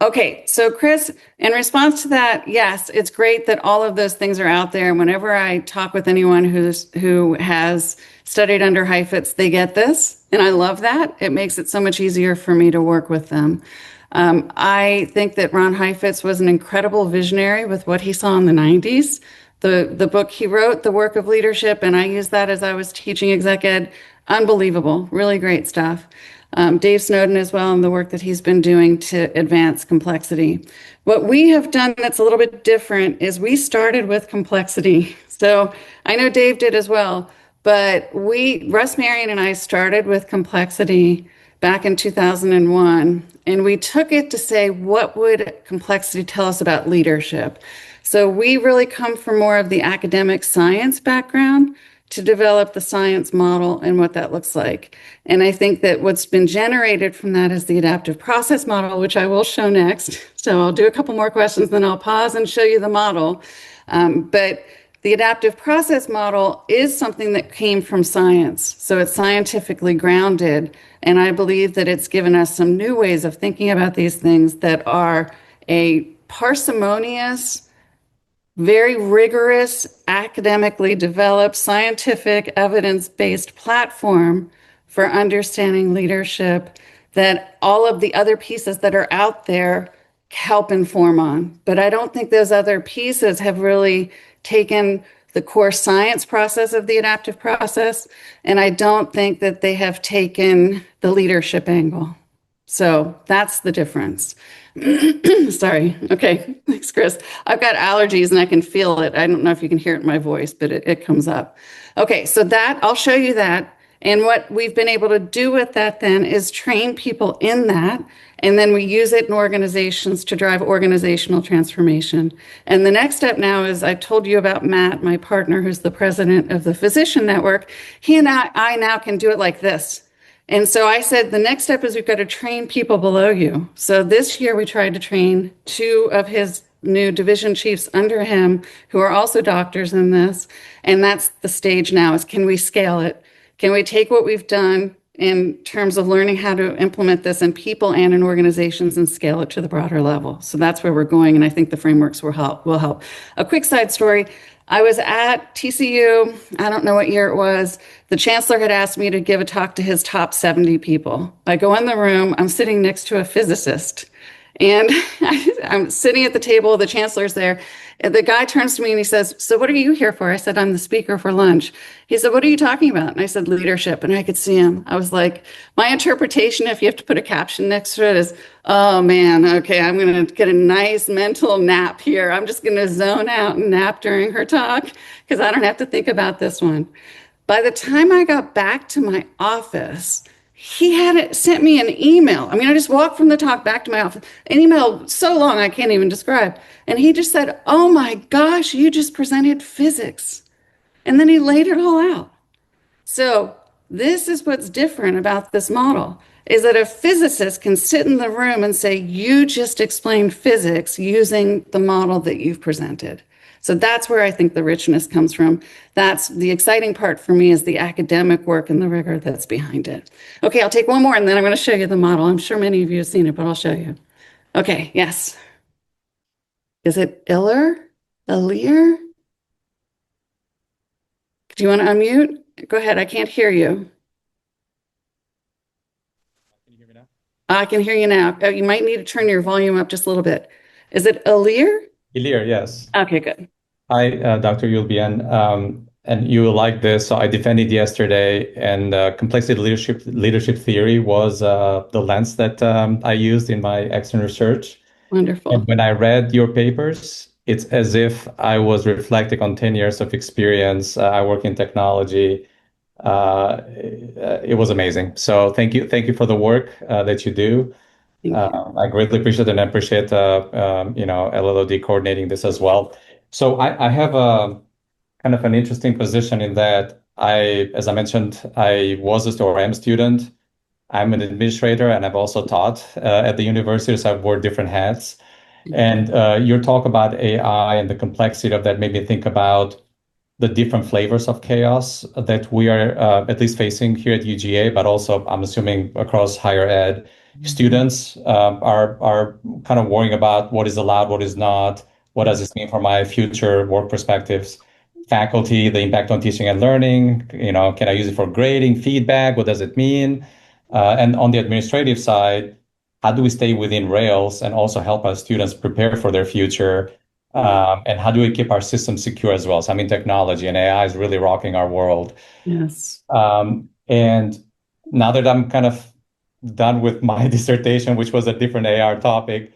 Okay, so Chris, in response to that, yes, it's great that all of those things are out there. Whenever I talk with anyone who has studied under Heifetz, they get this, and I love that. It makes it so much easier for me to work with them. I think that Ron Heifetz was an incredible visionary with what he saw in the 90s. The book he wrote, The Work of Leadership, and I used that as I was teaching exec ed. Unbelievable, really great stuff. Dave Snowden as well, and the work that he's been doing to advance complexity. What we have done that's a little bit different is we started with complexity. So I know Dave did as well, but Russ Marion and I started with complexity back in 2001, and we took it to say, what would complexity tell us about leadership? So we really come from more of the academic science background to develop the science model and what that looks like. And I think that what's been generated from that is the adaptive process model, which I will show next. So I'll do a couple more questions, then I'll pause and show you the model. But the adaptive process model is something that came from science. So it's scientifically grounded. And I believe that it's given us some new ways of thinking about these things that are a parsimonious, very rigorous, academically developed, scientific, evidence-based platform for understanding leadership that all of the other pieces that are out there help inform on. But I don't think those other pieces have really taken the core science process of the adaptive process, and I don't think that they have taken the leadership angle. So that's the difference. Sorry. Okay. Thanks, Chris. I've got allergies and I can feel it. I don't know if you can hear it in my voice, but it comes up. Okay. So I'll show you that. And what we've been able to do with that then is train people in that. And then we use it in organizations to drive organizational transformation. And the next step now is I told you about Matt, my partner, who's the president of the Physician Network. He and I now can do it like this. And so I said, the next step is we've got to train people below you. So this year we tried to train 2 of his new division chiefs under him who are also doctors in this. And that's the stage now is, can we scale it? Can we take what we've done in terms of learning how to implement this in people and in organizations and scale it to the broader level? So that's where we're going. And I think the frameworks will help. A quick side story. I was at TCU, I don't know what year it was. The chancellor had asked me to give a talk to his top 70 people. I go in the room, I'm sitting next to a physicist. And I'm sitting at the table, the chancellor's there. And the guy turns to me and he says, "So what are you here for?" I said, "I'm the speaker for lunch." He said, "What are you talking about?" And I said, "Leadership." And I could see him. I was like, my interpretation, if you have to put a caption next to it, is, oh man, okay, I'm going to get a nice mental nap here. I'm just going to zone out and nap during her talk because I don't have to think about this one. By the time I got back to my office, he had sent me an email. I mean, I just walked from the talk back to my office, an email so long I can't even describe. And he just said, "Oh my gosh, you just presented physics." And then he laid it all out. So this is what's different about this model, is that a physicist can sit in the room and say, "You just explained physics using the model that you've presented." So that's where I think the richness comes from. That's the exciting part for me, is the academic work and the rigor that's behind it. Okay, I'll take one more and then I'm going to show you the model. I'm sure many of you have seen it, but I'll show you. Okay, yes. Is it Iller? Illir? Do you want to unmute? Go ahead, I can't hear you. Can you hear me now? I can hear you now. You might need to turn your volume up just a little bit. Is it Illir? Illir, yes. Okay, good. Hi, Dr. Uhl-Bien, and you will like this. So I defended yesterday, and complexity leadership theory was the lens that I used in my external research. Wonderful. And when I read your papers, it's as if I was reflecting on 10 years of experience. I work in technology. It was amazing. So thank you for the work that you do. Thank you. I greatly appreciate it, and I appreciate LLOD coordinating this as well. So I have a kind of an interesting position in that as I mentioned, I was or am a student. I'm an administrator, and I've also taught at the university, so I've worn different hats. And your talk about AI and the complexity of that made me think about the different flavors of chaos that we are at least facing here at UGA, but also I'm assuming across higher ed. Students are kind of worrying about what is allowed, what is not, what does this mean for my future work perspectives. Faculty, the impact on teaching and learning, can I use it for grading, feedback? What does it mean? And on the administrative side, how do we stay within rails and also help our students prepare for their future? And how do we keep our systems secure as well? So, I mean, technology and AI is really rocking our world. Yes. And now that I'm kind of done with my dissertation, which was a different AR topic,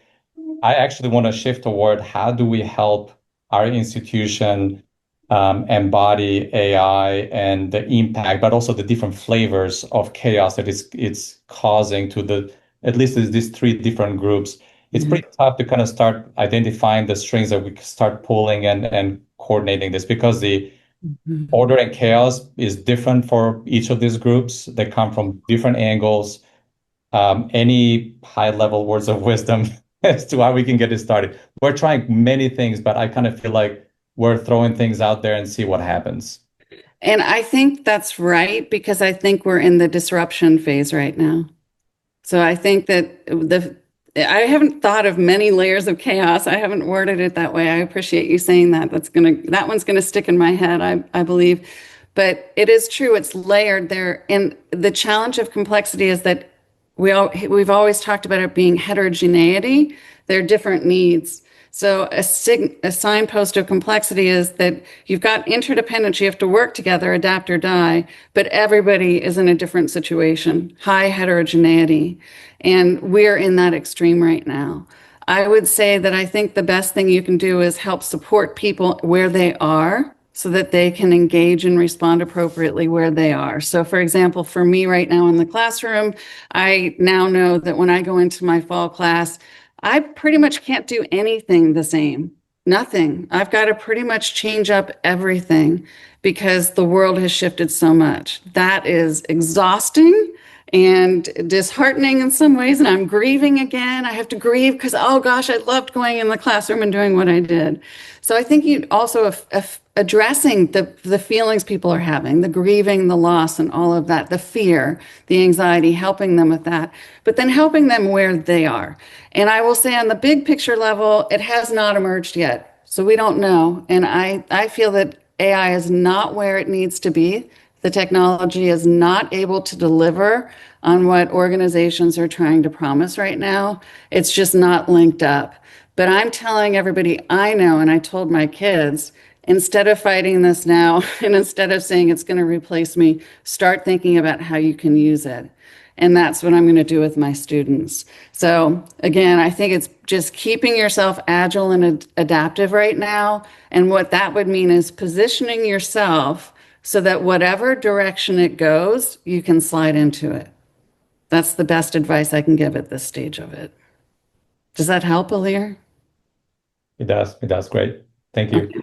I actually want to shift toward how do we help our institution embody AI and the impact, but also the different flavors of chaos that it's causing to at least these three different groups. It's pretty tough to kind of start identifying the strings that we can start pulling and coordinating this, because the order and chaos is different for each of these groups. They come from different angles. Any high level words of wisdom as to how we can get it started? We're trying many things, but I kind of feel like we're throwing things out there and see what happens. And I think that's right, because I think we're in the disruption phase right now. So I think that I haven't thought of many layers of chaos. I haven't worded it that way. I appreciate you saying that. That one's gonna stick in my head, I believe. But it is true, it's layered there. And the challenge of complexity is that we've always talked about it being heterogeneity. There are different needs. So a signpost of complexity is that you've got interdependence, you have to work together, adapt or die, but everybody is in a different situation, high heterogeneity. And we're in that extreme right now. I would say that I think the best thing you can do is help support people where they are so that they can engage and respond appropriately where they are. So for example, for me right now in the classroom, I now know that when I go into my fall class, I pretty much can't do anything the same. Nothing. I've got to pretty much change up everything because the world has shifted so much. That is exhausting and disheartening in some ways. And I'm grieving again. I have to grieve because, oh gosh, I loved going in the classroom and doing what I did. So I think you also addressing the feelings people are having, the grieving, the loss, and all of that, the fear, the anxiety, helping them with that, but then helping them where they are. And I will say on the big picture level, it has not emerged yet. So we don't know. And I feel that AI is not where it needs to be. The technology is not able to deliver on what organizations are trying to promise right now. It's just not linked up. But I'm telling everybody I know, and I told my kids, instead of fighting this now, and instead of saying it's going to replace me, start thinking about how you can use it. And that's what I'm going to do with my students. So again, I think it's just keeping yourself agile and adaptive right now. And what that would mean is positioning yourself so that whatever direction it goes, you can slide into it. That's the best advice I can give at this stage of it. Does that help, Alir? It does. It does. Great. Thank you. Okay.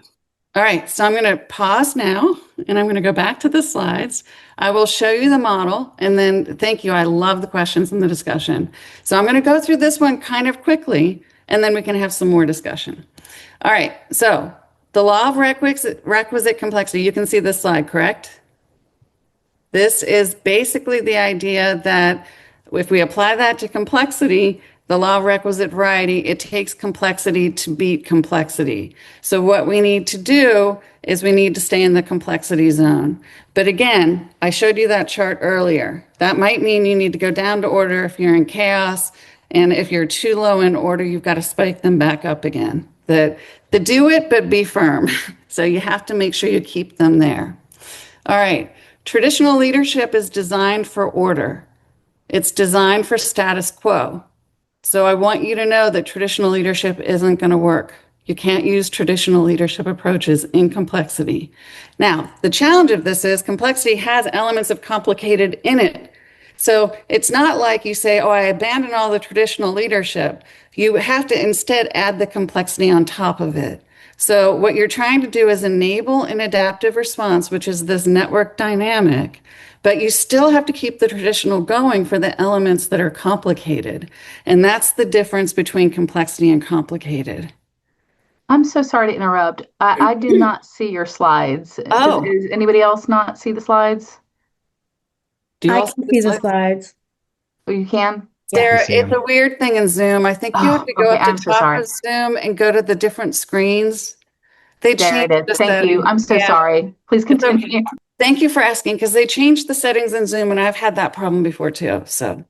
All right, so I'm going to pause now and I'm going to go back to the slides. I will show you the model and then thank you. I love the questions and the discussion. So I'm going to go through this one kind of quickly and then we can have some more discussion. All right, so the law of requisite complexity, you can see this slide, correct? This is basically the idea that if we apply that to complexity, the law of requisite variety, it takes complexity to beat complexity. So what we need to do is we need to stay in the complexity zone. But again, I showed you that chart earlier. That might mean you need to go down to order if you're in chaos. And if you're too low in order, you've got to spike them back up again. The do it, but be firm. So you have to make sure you keep them there. All right. Traditional leadership is designed for order. It's designed for status quo. So I want you to know that traditional leadership isn't going to work. You can't use traditional leadership approaches in complexity. Now, the challenge of this is complexity has elements of complicated in it. So it's not like you say, oh, I abandon all the traditional leadership. You have to instead add the complexity on top of it. So what you're trying to do is enable an adaptive response, which is this network dynamic, but you still have to keep the traditional going for the elements that are complicated. And that's the difference between complexity and complicated. I'm so sorry to interrupt. I did not see your slides. Oh. Does anybody else not see the slides? Do you I all can see the slides. Oh, you can? Sarah, see it's them. a weird thing in Zoom. I think you have to go Okay, up to I'm so top sorry. of Zoom and go to the different screens. They There changed it the is. Thank you. settings. I'm so Yeah, sorry. Please it's okay. continue. Thank you for asking because they changed the settings in Zoom and I've had that problem before too. So,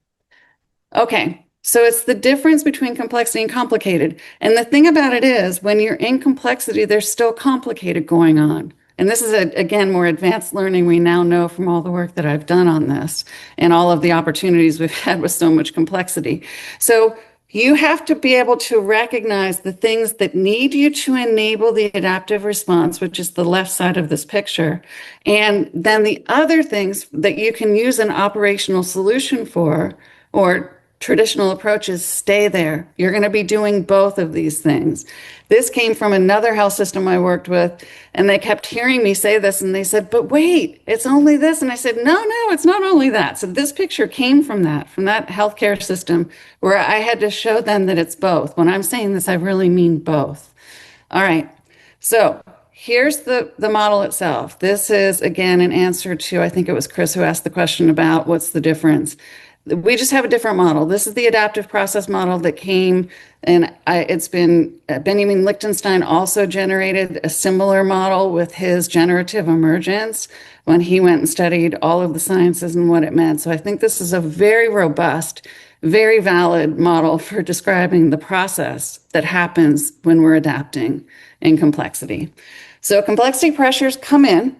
okay. So it's the difference between complexity and complicated. And the thing about it is when you're in complexity, there's still complicated going on. And this is, again, more advanced learning we now know from all the work that I've done on this and all of the opportunities we've had with so much complexity. So you have to be able to recognize the things that need you to enable the adaptive response, which is the left side of this picture. And then the other things that you can use an operational solution for, or traditional approaches, stay there. You're going to be doing both of these things. This came from another health system I worked with, and they kept hearing me say this, and they said, but wait, it's only this. And I said, no, it's not only that. So this picture came from that healthcare system where I had to show them that it's both. When I'm saying this, I really mean both. All right. So here's the model itself. This is, again, an answer to, I think it was Chris who asked the question about what's the difference. We just have a different model. This is the adaptive process model that came, and it's been Benjamin Lichtenstein also generated a similar model with his generative emergence when he went and studied all of the sciences and what it meant. So I think this is a very robust, very valid model for describing the process that happens when we're adapting in complexity. So complexity pressures come in.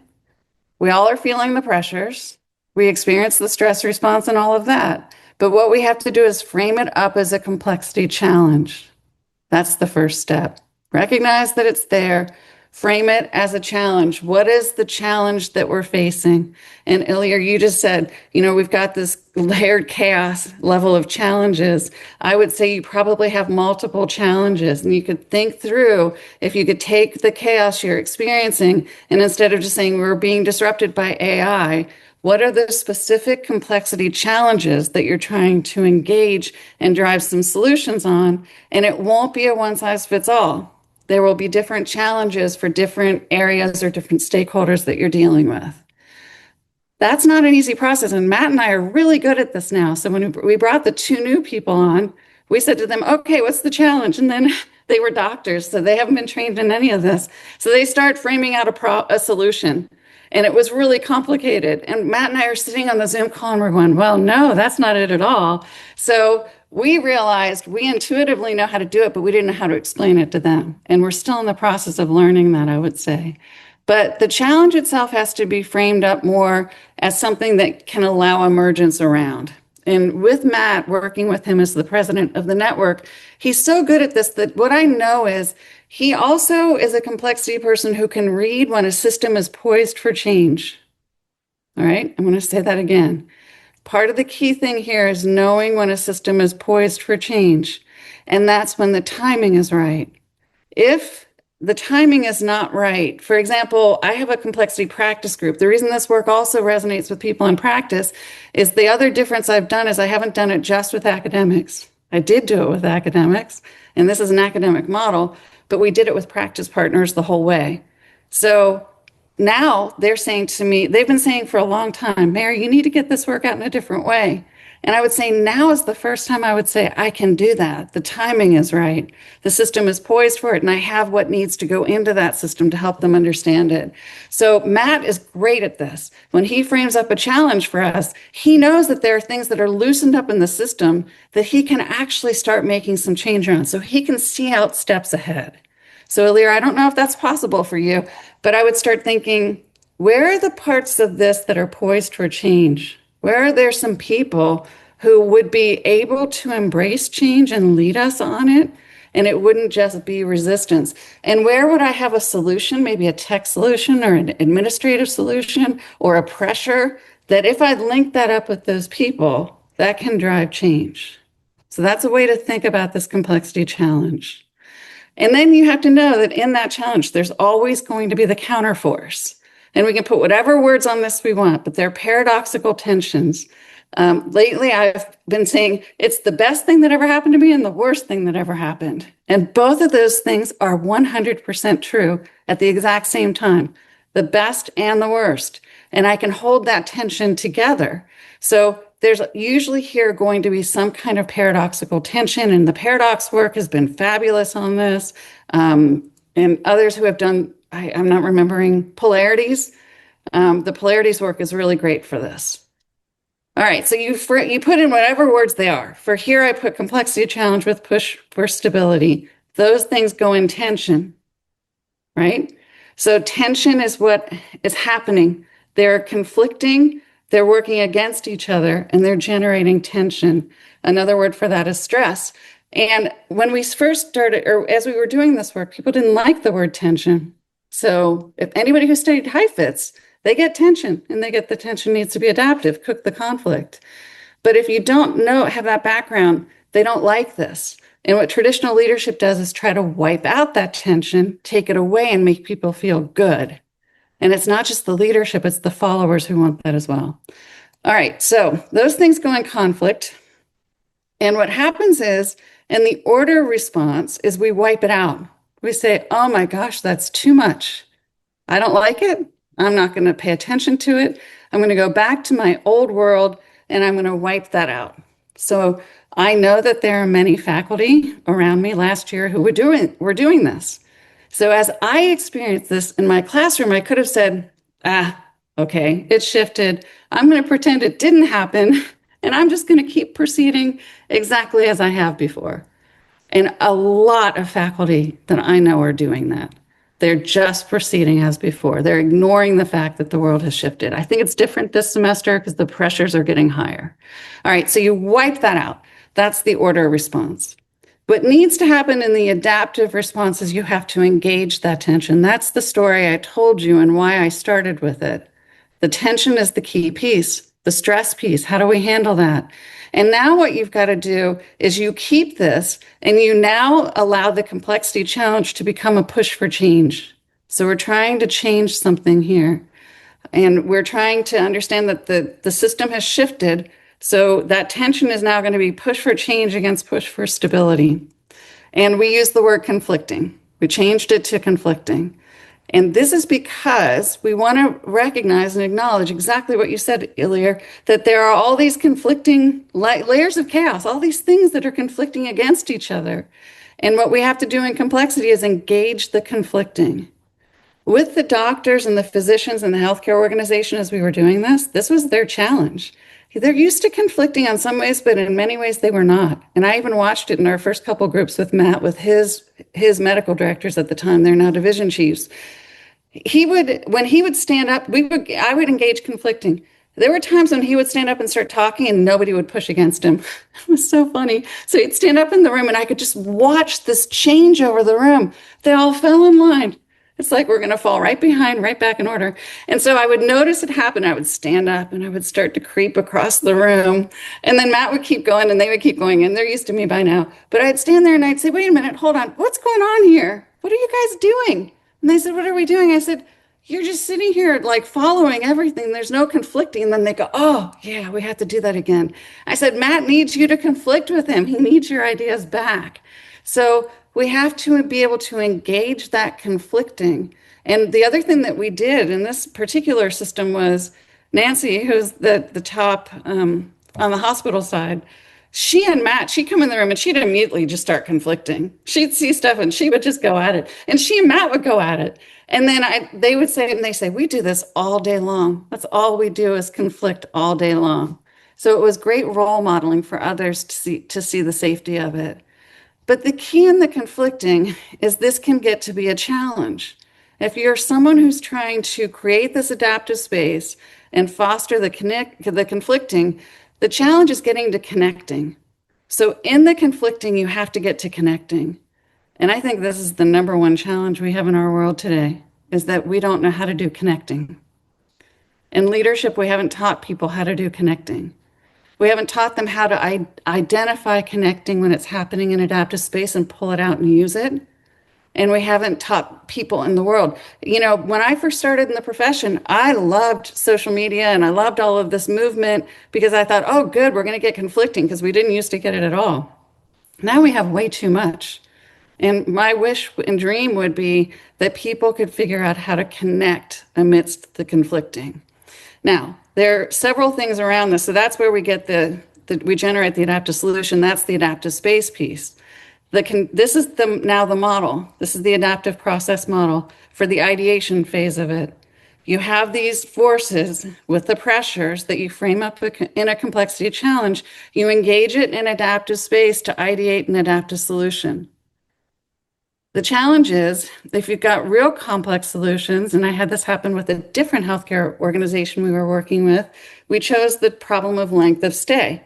We all are feeling the pressures. We experience the stress response and all of that. But what we have to do is frame it up as a complexity challenge. That's the first step. Recognize that it's there. Frame it as a challenge. What is the challenge that we're facing? And Ilya, you just said, we've got this layered chaos level of challenges. I would say you probably have multiple challenges, and you could think through if you could take the chaos you're experiencing, and instead of just saying we're being disrupted by AI, what are the specific complexity challenges that you're trying to engage and drive some solutions on? And it won't be a one size fits all. There will be different challenges for different areas or different stakeholders that you're dealing with. That's not an easy process. And Matt and I are really good at this now. So when we brought the two new people on, we said to them, okay, what's the challenge? And then they were doctors, so they haven't been trained in any of this. So they start framing out a solution. And it was really complicated. And Matt and I are sitting on the Zoom call and we're going, well, no, that's not it at all. So we realized we intuitively know how to do it, but we didn't know how to explain it to them. And we're still in the process of learning that, I would say. But the challenge itself has to be framed up more as something that can allow emergence around. And with Matt, working with him as the president of the network, he's so good at this that what I know is he also is a complexity person who can read when a system is poised for change. All right, I'm going to say that again. Part of the key thing here is knowing when a system is poised for change. And that's when the timing is right. If the timing is not right, for example, I have a complexity practice group. The reason this work also resonates with people in practice is the other difference I've done is I haven't done it just with academics. I did do it with academics, and this is an academic model, but we did it with practice partners the whole way. So now they're saying to me, they've been saying for a long time, Mary, you need to get this work out in a different way. And I would say now is the first time I would say I can do that. The timing is right. The system is poised for it, and I have what needs to go into that system to help them understand it. So Matt is great at this. When he frames up a challenge for us, he knows that there are things that are loosened up in the system that he can actually start making some change around, so he can see out steps ahead. So Ilya, I don't know if that's possible for you, but I would start thinking, where are the parts of this that are poised for change? Where are there some people who would be able to embrace change and lead us on it. And it wouldn't just be resistance. And where would I have a solution, maybe a tech solution or an administrative solution or a pressure that if I link that up with those people, that can drive change. So that's a way to think about this complexity challenge. And then you have to know that in that challenge, there's always going to be the counterforce. And we can put whatever words on this we want, but they're paradoxical tensions. Lately, I've been saying it's the best thing that ever happened to me and the worst thing that ever happened. And both of those things are 100% true at the exact same time, the best and the worst. And I can hold that tension together. So there's usually here going to be some kind of paradoxical tension, and the paradox work has been fabulous on this. And others who have done, I'm not remembering, polarities. The polarities work is really great for this. All right, so you put in whatever words they are. For here, I put complexity challenge with push for stability. Those things go in tension, right? So tension is what is happening. They're conflicting, they're working against each other, and they're generating tension. Another word for that is stress. And when we first started, or as we were doing this work, people didn't like the word tension. So if anybody who studied Heifetz, they get tension, and they get the tension needs to be adaptive, cook the conflict. But if you don't have that background, they don't like this. And what traditional leadership does is try to wipe out that tension, take it away, and make people feel good. And it's not just the leadership, it's the followers who want that as well. All right, so those things go in conflict. And what happens is, in the order response, is we wipe it out. We say, oh my gosh, that's too much. I don't like it. I'm not going to pay attention to it. I'm going to go back to my old world, and I'm going to wipe that out. So I know that there are many faculty around me last year who were doing this. So as I experienced this in my classroom, I could have said, okay, it shifted. I'm going to pretend it didn't happen, and I'm just going to keep proceeding exactly as I have before. And a lot of faculty that I know are doing that. They're just proceeding as before. They're ignoring the fact that the world has shifted. I think it's different this semester because the pressures are getting higher. All right, so you wipe that out. That's the order response. What needs to happen in the adaptive response is you have to engage that tension. That's the story I told you and why I started with it. The tension is the key piece, the stress piece. How do we handle that? And now what you've got to do is you keep this and you now allow the complexity challenge to become a push for change. So we're trying to change something here. And we're trying to understand that the system has shifted. So that tension is now going to be push for change against push for stability. And we use the word conflicting. We changed it to conflicting. And this is because we want to recognize and acknowledge exactly what you said earlier, that there are all these conflicting layers of chaos, all these things that are conflicting against each other. And what we have to do in complexity is engage the conflicting. With the doctors and the physicians and the healthcare organization, as we were doing this was their challenge. They're used to conflicting on some ways, but in many ways they were not. And I even watched it in our first couple groups with Matt, with his medical directors at the time. They're now division chiefs. When he would stand up, I would engage conflicting. There were times when he would stand up and start talking and nobody would push against him. It was so funny. So he'd stand up in the room and I could just watch this change over the room. They all fell in line. It's like we're going to fall right behind, right back in order. And so I would notice it happen. I would stand up and I would start to creep across the room. And then Matt would keep going and they would keep going. And they're used to me by now. But I'd stand there and I'd say, wait a minute, hold on. What's going on here? What are you guys doing? And they said, what are we doing? I said, you're just sitting here like following everything. There's no conflicting. And then they go, oh, yeah, we have to do that again. I said, Matt needs you to conflict with him. He needs your ideas back. So we have to be able to engage that conflicting. And the other thing that we did in this particular system was Nancy, who's the top on the hospital side, she and Matt, she'd come in the room and she'd immediately just start conflicting. She'd see stuff and she would just go at it. And she and Matt would go at it. And then they would say, and they say, we do this all day long. That's all we do is conflict all day long. So it was great role modeling for others to see the safety of it. But the key in the conflicting is this can get to be a challenge. If you're someone who's trying to create this adaptive space and foster the conflicting, The challenge is getting to connecting. So in the conflicting, you have to get to connecting. And I think this is the number one challenge we have in our world today, is that we don't know how to do connecting. In leadership, we haven't taught people how to do connecting. We haven't taught them how to identify connecting when it's happening in adaptive space and pull it out and use it. And we haven't taught people in the world. You know, when I first started in the profession, I loved social media and I loved all of this movement because I thought, oh, good, we're going to get conflicting, because we didn't used to get it at all. Now we have way too much. And my wish and dream would be that people could figure out how to connect amidst the conflicting. Now, there are several things around this. So that's where we get we generate the adaptive solution. That's the adaptive space piece. This is now the model. This is the adaptive process model for the ideation phase of it. You have these forces with the pressures that you frame up in a complexity challenge. You engage it in adaptive space to ideate an adaptive solution. The challenge is, if you've got real complex solutions, and I had this happen with a different healthcare organization we were working with, we chose the problem of length of stay.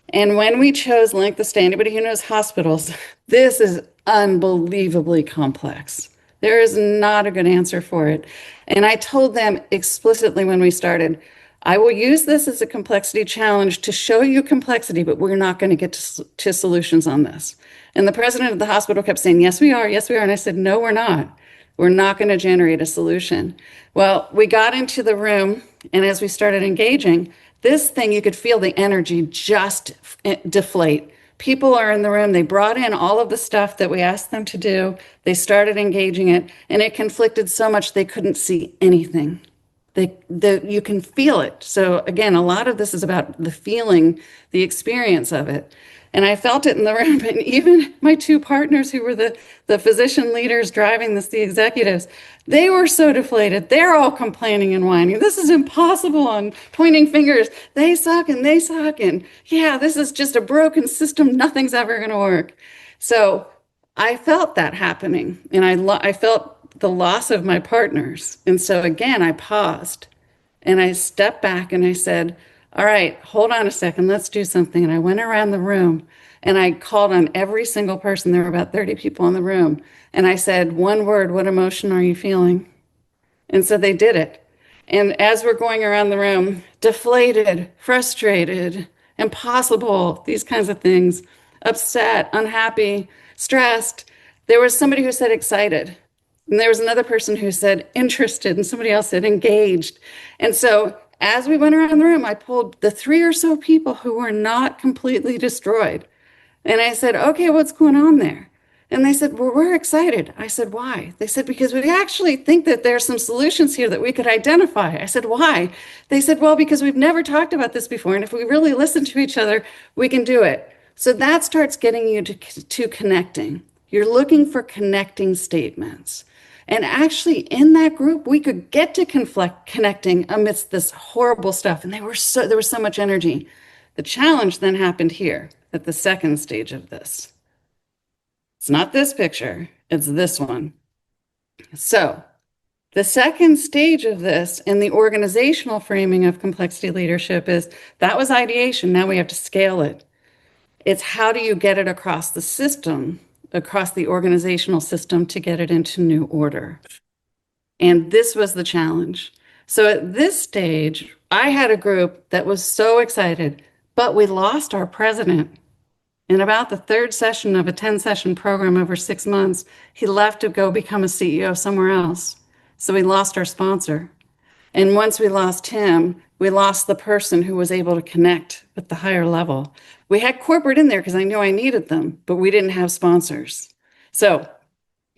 And when we chose length of stay, anybody who knows hospitals, this is unbelievably complex. There is not a good answer for it. And I told them explicitly when we started, I will use this as a complexity challenge to show you complexity, but we're not going to get to solutions on this. And the president of the hospital kept saying, yes, we are. Yes, we are. And I said, no, we're not. We're not going to generate a solution. Well, we got into the room, and as we started engaging, this thing, you could feel the energy just deflate. People are in the room. They brought in all of the stuff that we asked them to do. They started engaging it, and it conflicted so much they couldn't see anything. You can feel it. So again, a lot of this is about the feeling, the experience of it. And I felt it in the room. And even my two partners who were the physician leaders driving this, the executives, they were so deflated. They're all complaining and whining. This is impossible, and pointing fingers. They suck and they suck. And yeah, this is just a broken system. Nothing's ever going to work. So I felt that happening. And I felt the loss of my partners. And so again, I paused and I stepped back and I said, all right, hold on a second, let's do something. And I went around the room and I called on every single person. There were about 30 people in the room. And I said, one word, what emotion are you feeling? And so they did it. And as we're going around the room, deflated, frustrated, impossible, these kinds of things, upset, unhappy, stressed, there was somebody who said excited. And there was another person who said interested, and somebody else said engaged. And so as we went around the room, I pulled the 3 or so people who were not completely destroyed. And I said, okay, what's going on there? And they said, well, we're excited. I said, why? They said, because we actually think that there's some solutions here that we could identify. I said, why? They said, well, because we've never talked about this before. And if we really listen to each other, we can do it. So that starts getting you to connecting. You're looking for connecting statements. And actually, in that group, we could get to connecting amidst this horrible stuff. And there was so much energy. The challenge then happened here at the second stage of this. It's not this picture, it's this one. So the second stage of this in the organizational framing of complexity leadership is that was ideation. Now we have to scale it. It's how do you get it across the system, across the organizational system, to get it into new order. And this was the challenge. So at this stage, I had a group that was so excited, but we lost our president. In about the third session of a 10-session program over 6 months, he left to go become a CEO somewhere else. So we lost our sponsor. And once we lost him, we lost the person who was able to connect with the higher level. We had corporate in there because I knew I needed them, but we didn't have sponsors. So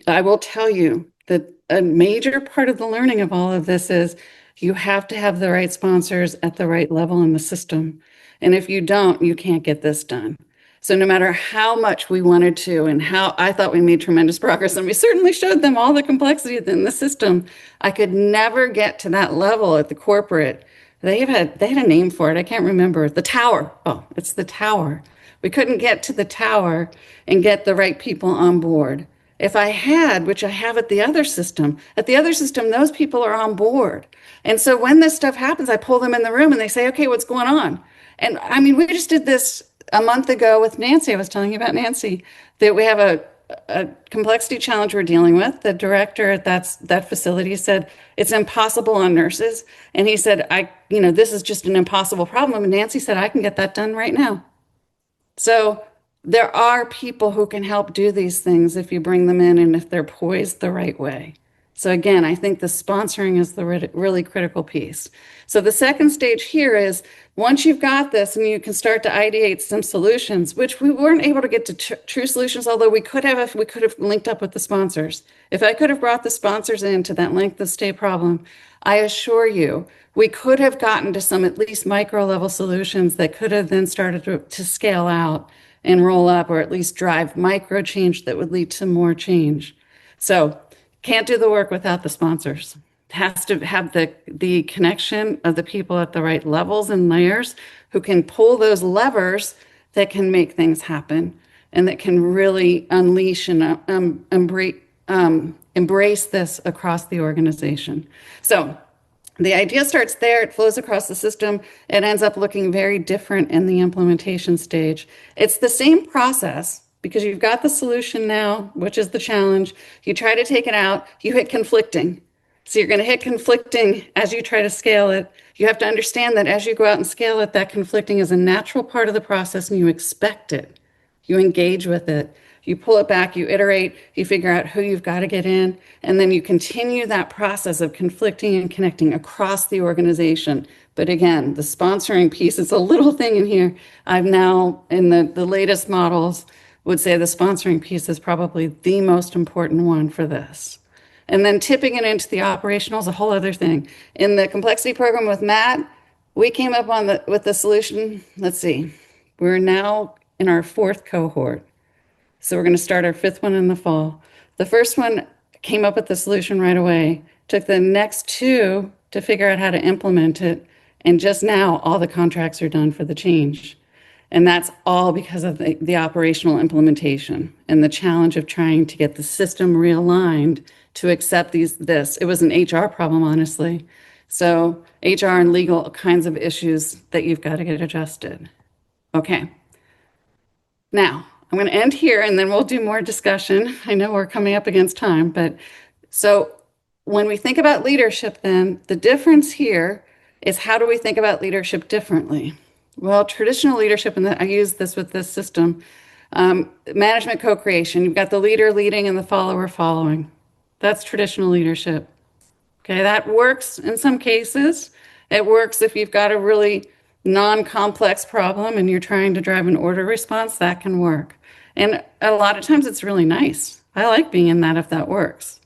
I will tell you that a major part of the learning of all of this is you have to have the right sponsors at the right level in the system. And if you don't, you can't get this done. So no matter how much we wanted to and how I thought we made tremendous progress, and we certainly showed them all the complexity in the system, I could never get to that level at the corporate. They had a name for it. I can't remember. The tower. Oh, it's the tower. We couldn't get to the tower and get the right people on board. If I had, which I have at the other system, those people are on board. And so when this stuff happens, I pull them in the room and they say, okay, what's going on? And I mean, we just did this a month ago with Nancy. I was telling you about Nancy, that we have a complexity challenge we're dealing with. The director at that facility said, it's impossible on nurses. And he said, this is just an impossible problem. And Nancy said, I can get that done right now. So there are people who can help do these things if you bring them in and if they're poised the right way. So again, I think the sponsoring is the really critical piece. So the second stage here is once you've got this and you can start to ideate some solutions, which we weren't able to get to true solutions, although we could have if we could have linked up with the sponsors. If I could have brought the sponsors into that length of stay problem, I assure you, we could have gotten to some at least micro level solutions that could have then started to scale out and roll up, or at least drive micro change that would lead to more change. So can't do the work without the sponsors. It has to have the connection of the people at the right levels and layers who can pull those levers that can make things happen and that can really unleash and embrace this across the organization. So the idea starts there, it flows across the system, it ends up looking very different in the implementation stage. It's the same process because you've got the solution now, which is the challenge. You try to take it out, you hit conflicting. So you're going to hit conflicting as you try to scale it. You have to understand that as you go out and scale it, that conflicting is a natural part of the process and you expect it. You engage with it. You pull it back, you iterate, you figure out who you've got to get in, and then you continue that process of conflicting and connecting across the organization. But again, the sponsoring piece is a little thing in here. I've now, in the latest models, would say the sponsoring piece is probably the most important one for this. And then tipping it into the operational is a whole other thing. In the complexity program with Matt, we came up with the solution. Let's see, we're now in our 4th cohort. So we're going to start our 5th one in the fall. The first one came up with the solution right away, took the next 2 to figure out how to implement it. And just now, all the contracts are done for the change. And that's all because of the operational implementation and the challenge of trying to get the system realigned to accept this. It was an HR problem, honestly. So HR and legal kinds of issues that you've got to get adjusted. Okay. Now, I'm going to end here and then we'll do more discussion. I know we're coming up against time, but so when we think about leadership, then the difference here is how do we think about leadership differently? Well, traditional leadership, and I use this with this system, management co-creation. You've got the leader leading and the follower following. That's traditional leadership. Okay, that works in some cases. It works if you've got a really non-complex problem and you're trying to drive an order response, that can work. And a lot of times it's really nice. I like being in that if that works.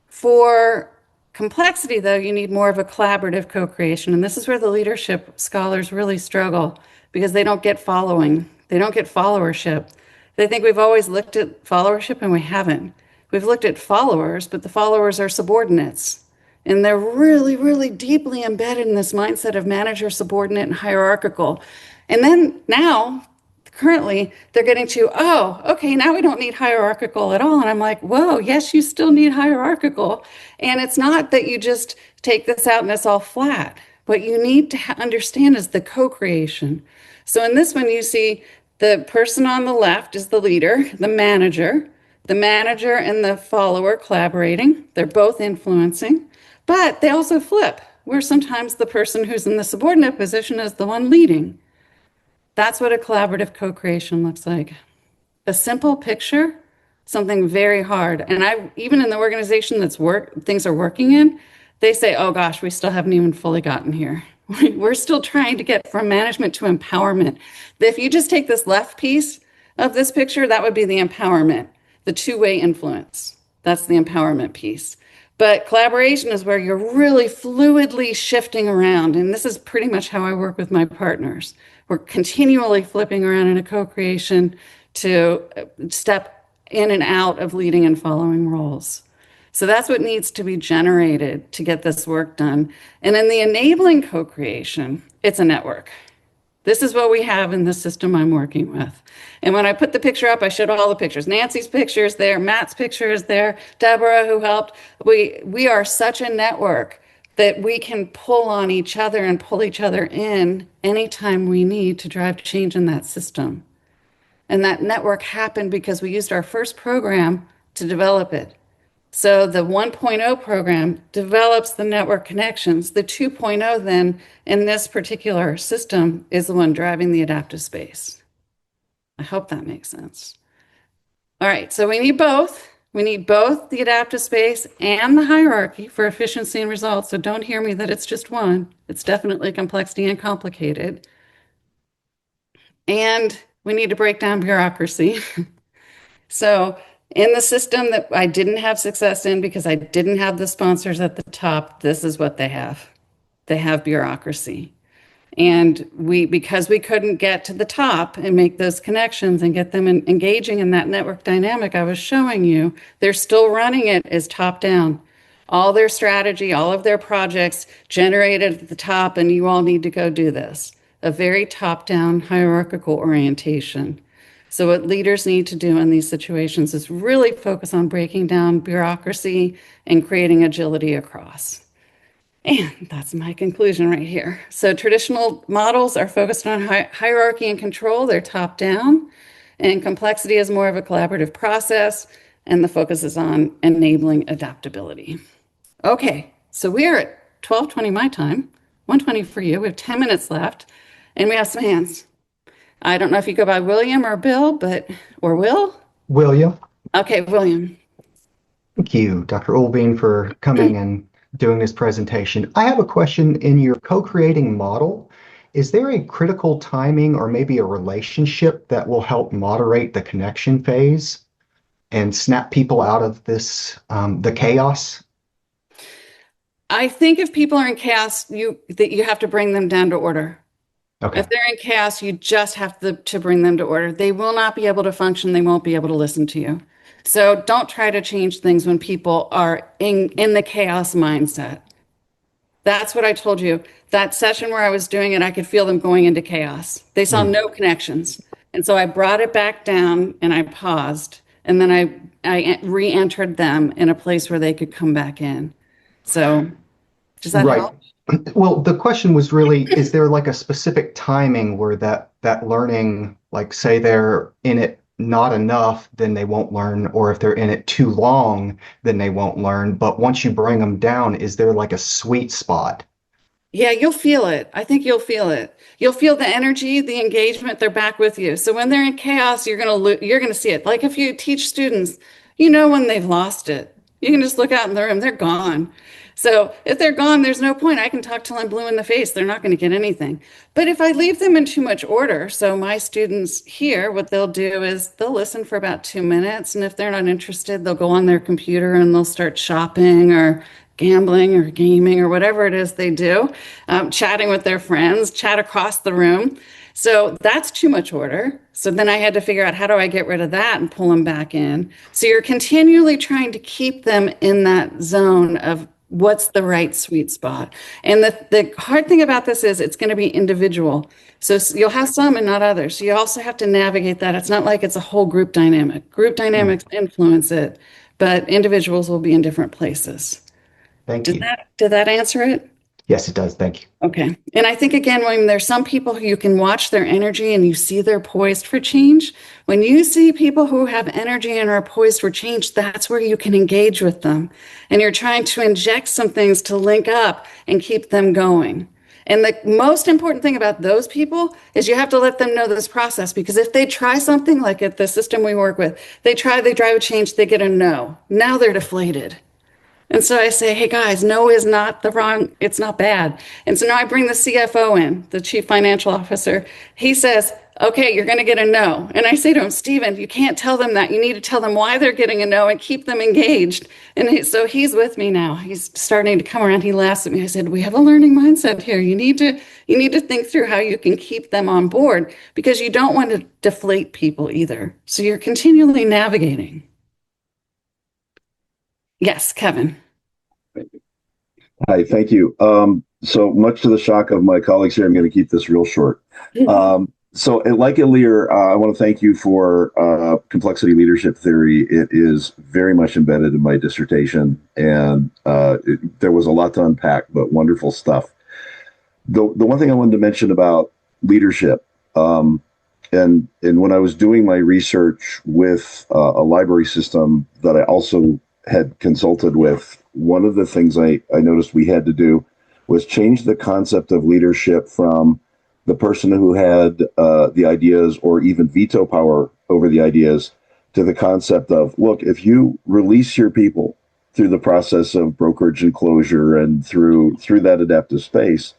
For complexity, though, you need more of a collaborative co-creation. And this is where the leadership scholars really struggle because they don't get following. They don't get followership. They think we've always looked at followership and we haven't. We've looked at followers, but the followers are subordinates. And they're really, really deeply embedded in this mindset of manager, subordinate, and hierarchical. And then now, currently, they're getting to, oh, okay, now we don't need hierarchical at all. And I'm like, whoa, yes, you still need hierarchical. And it's not that you just take this out and it's all flat. What you need to understand is the co-creation. So in this one, you see the person on the left is the leader, the manager and the follower collaborating. They're both influencing, but they also flip, where sometimes the person who's in the subordinate position is the one leading. That's what a collaborative co-creation looks like. A simple picture, something very hard. And even in the organization things are working in, they say, oh gosh, we still haven't even fully gotten here. We're still trying to get from management to empowerment. If you just take this left piece of this picture, that would be the empowerment, the two-way influence. That's the empowerment piece. But collaboration is where you're really fluidly shifting around. And this is pretty much how I work with my partners. We're continually flipping around in a co-creation to step in and out of leading and following roles. So that's what needs to be generated to get this work done. And in the enabling co-creation, it's a network. This is what we have in the system I'm working with. And when I put the picture up, I showed all the pictures. Nancy's picture is there, Matt's picture is there, Deborah, who helped. We are such a network that we can pull on each other and pull each other in anytime we need to drive change in that system. And that network happened because we used our first program to develop it. So the 1.0 program develops the network connections. The 2.0 then in this particular system is the one driving the adaptive space. I hope that makes sense. All right, so we need both. We need both the adaptive space and the hierarchy for efficiency and results. So don't hear me that it's just one. It's definitely complexity and complicated. And we need to break down bureaucracy. So in the system that I didn't have success in because I didn't have the sponsors at the top, this is what they have. They have bureaucracy. And because we couldn't get to the top and make those connections and get them engaging in that network dynamic I was showing you, they're still running it as top down. All their strategy, all of their projects generated at the top, and you all need to go do this. A very top down hierarchical orientation. So what leaders need to do in these situations is really focus on breaking down bureaucracy and creating agility across. And that's my conclusion right here. So traditional models are focused on hierarchy and control. They're top down, and complexity is more of a collaborative process, and the focus is on enabling adaptability. Okay, so we are at 12:20 my time, 1:20 for you. We have 10 minutes left, and we have some hands. I don't know if you go by William or Bill, or Will? William. Okay, William. Thank you, Dr. Uhl-Bien, for coming and doing this presentation. I have a question. In your co-creating model, is there a critical timing or maybe a relationship that will help moderate the connection phase and snap people out of this, the chaos? I think if people are in chaos, you have to bring them down to order. Okay. If they're in chaos, you just have to bring them to order. They will not be able to function. They won't be able to listen to you. So don't try to change things when people are in the chaos mindset. That's what I told you. That session where I was doing it, I could feel them going into chaos. They saw no connections. And so I brought it back down and I paused. And then I re-entered them in a place where they could come back in. So does that help? Well, the question was really, is there like a specific timing where that learning, like say they're in it not enough, then they won't learn, or if they're in it too long, then they won't learn. But once you bring them down, is there like a sweet spot? Yeah, you'll feel it. I think you'll feel it. You'll feel the energy, the engagement, they're back with you. So when they're in chaos, you're gonna see it. Like if you teach students, you know when they've lost it. You can just look out in the room, they're gone. So if they're gone, there's no point. I can talk till I'm blue in the face. They're not going to get anything. But if I leave them in too much order, so my students here, what they'll do is they'll listen for about 2 minutes. And if they're not interested, they'll go on their computer and they'll start shopping or gambling or gaming or whatever it is they do, chatting with their friends, chat across the room. So that's too much order. So then I had to figure out how do I get rid of that and pull them back in. So you're continually trying to keep them in that zone of what's the right sweet spot. And the hard thing about this is it's going to be individual. So you'll have some and not others. So you also have to navigate that. It's not like it's a whole group dynamic. Group dynamics influence it, but individuals will be in different places. Thank you. Did that answer it? Yes, it does. Thank you. Okay. And I think, again, when there's some people who you can watch their energy and you see they're poised for change, when you see people who have energy and are poised for change, that's where you can engage with them. And you're trying to inject some things to link up and keep them going. And the most important thing about those people is you have to let them know this process, because if they try something like at the system we work with, they drive a change, they get a no. Now they're deflated. And so I say, hey guys, no is not the wrong, it's not bad. And so now I bring the CFO in, the chief financial officer. He says, okay, you're going to get a no. And I say to him, Stephen, you can't tell them that. You need to tell them why they're getting a no and keep them engaged. And so he's with me now. He's starting to come around. He laughs at me. I said, we have a learning mindset here. You need to think through how you can keep them on board, because you don't want to deflate people either. So you're continually navigating. Yes, Kevin. Hi, thank you. So much to the shock of my colleagues here, I'm going to keep this real short. So, like Ilir, I want to thank you for complexity leadership theory. It is very much embedded in my dissertation, and there was a lot to unpack, but wonderful stuff. The one thing I wanted to mention about leadership, and when I was doing my research with a library system that I also had consulted with, one of the things I noticed we had to do was change the concept of leadership from the person who had the ideas or even veto power over the ideas to the concept of, look, if you release your people through the process of brokerage and closure and through that adaptive space,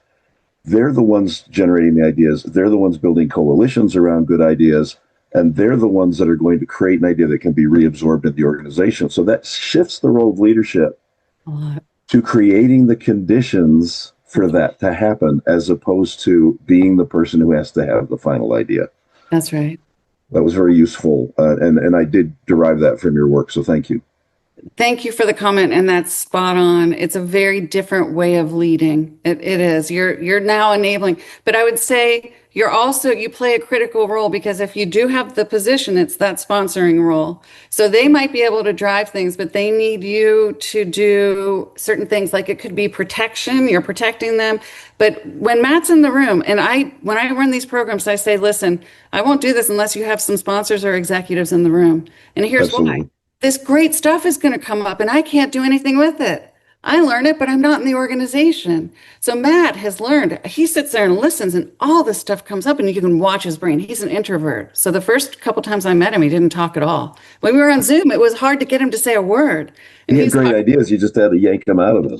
they're the ones generating the ideas. They're the ones building coalitions around good ideas. And they're the ones that are going to create an idea that can be reabsorbed in the organization. So that shifts the role of leadership to creating the conditions for that to happen, as opposed to being the person who has to have the final idea. That's right. That was very useful. And I did derive that from your work. So thank you. Thank you for the comment, and that's spot on. It's a very different way of leading. It is. You're now enabling, but I would say you play a critical role, because if you do have the position, it's that sponsoring role. So they might be able to drive things, but they need you to do certain things. Like it could be protection, you're protecting them. But when Matt's in the room, and when I run these programs, I say, listen, I won't do this unless you have some sponsors or executives in the room. And here's why. This great stuff is going to come up and I can't do anything with it. I learn it, but I'm not in the organization. So Matt has learned, he sits there and listens, and all this stuff comes up and you can watch his brain. He's an introvert. So the first couple times I met him, he didn't talk at all. When we were on Zoom, it was hard to get him to say a word. And he had great ideas. You just had to yank them out of them,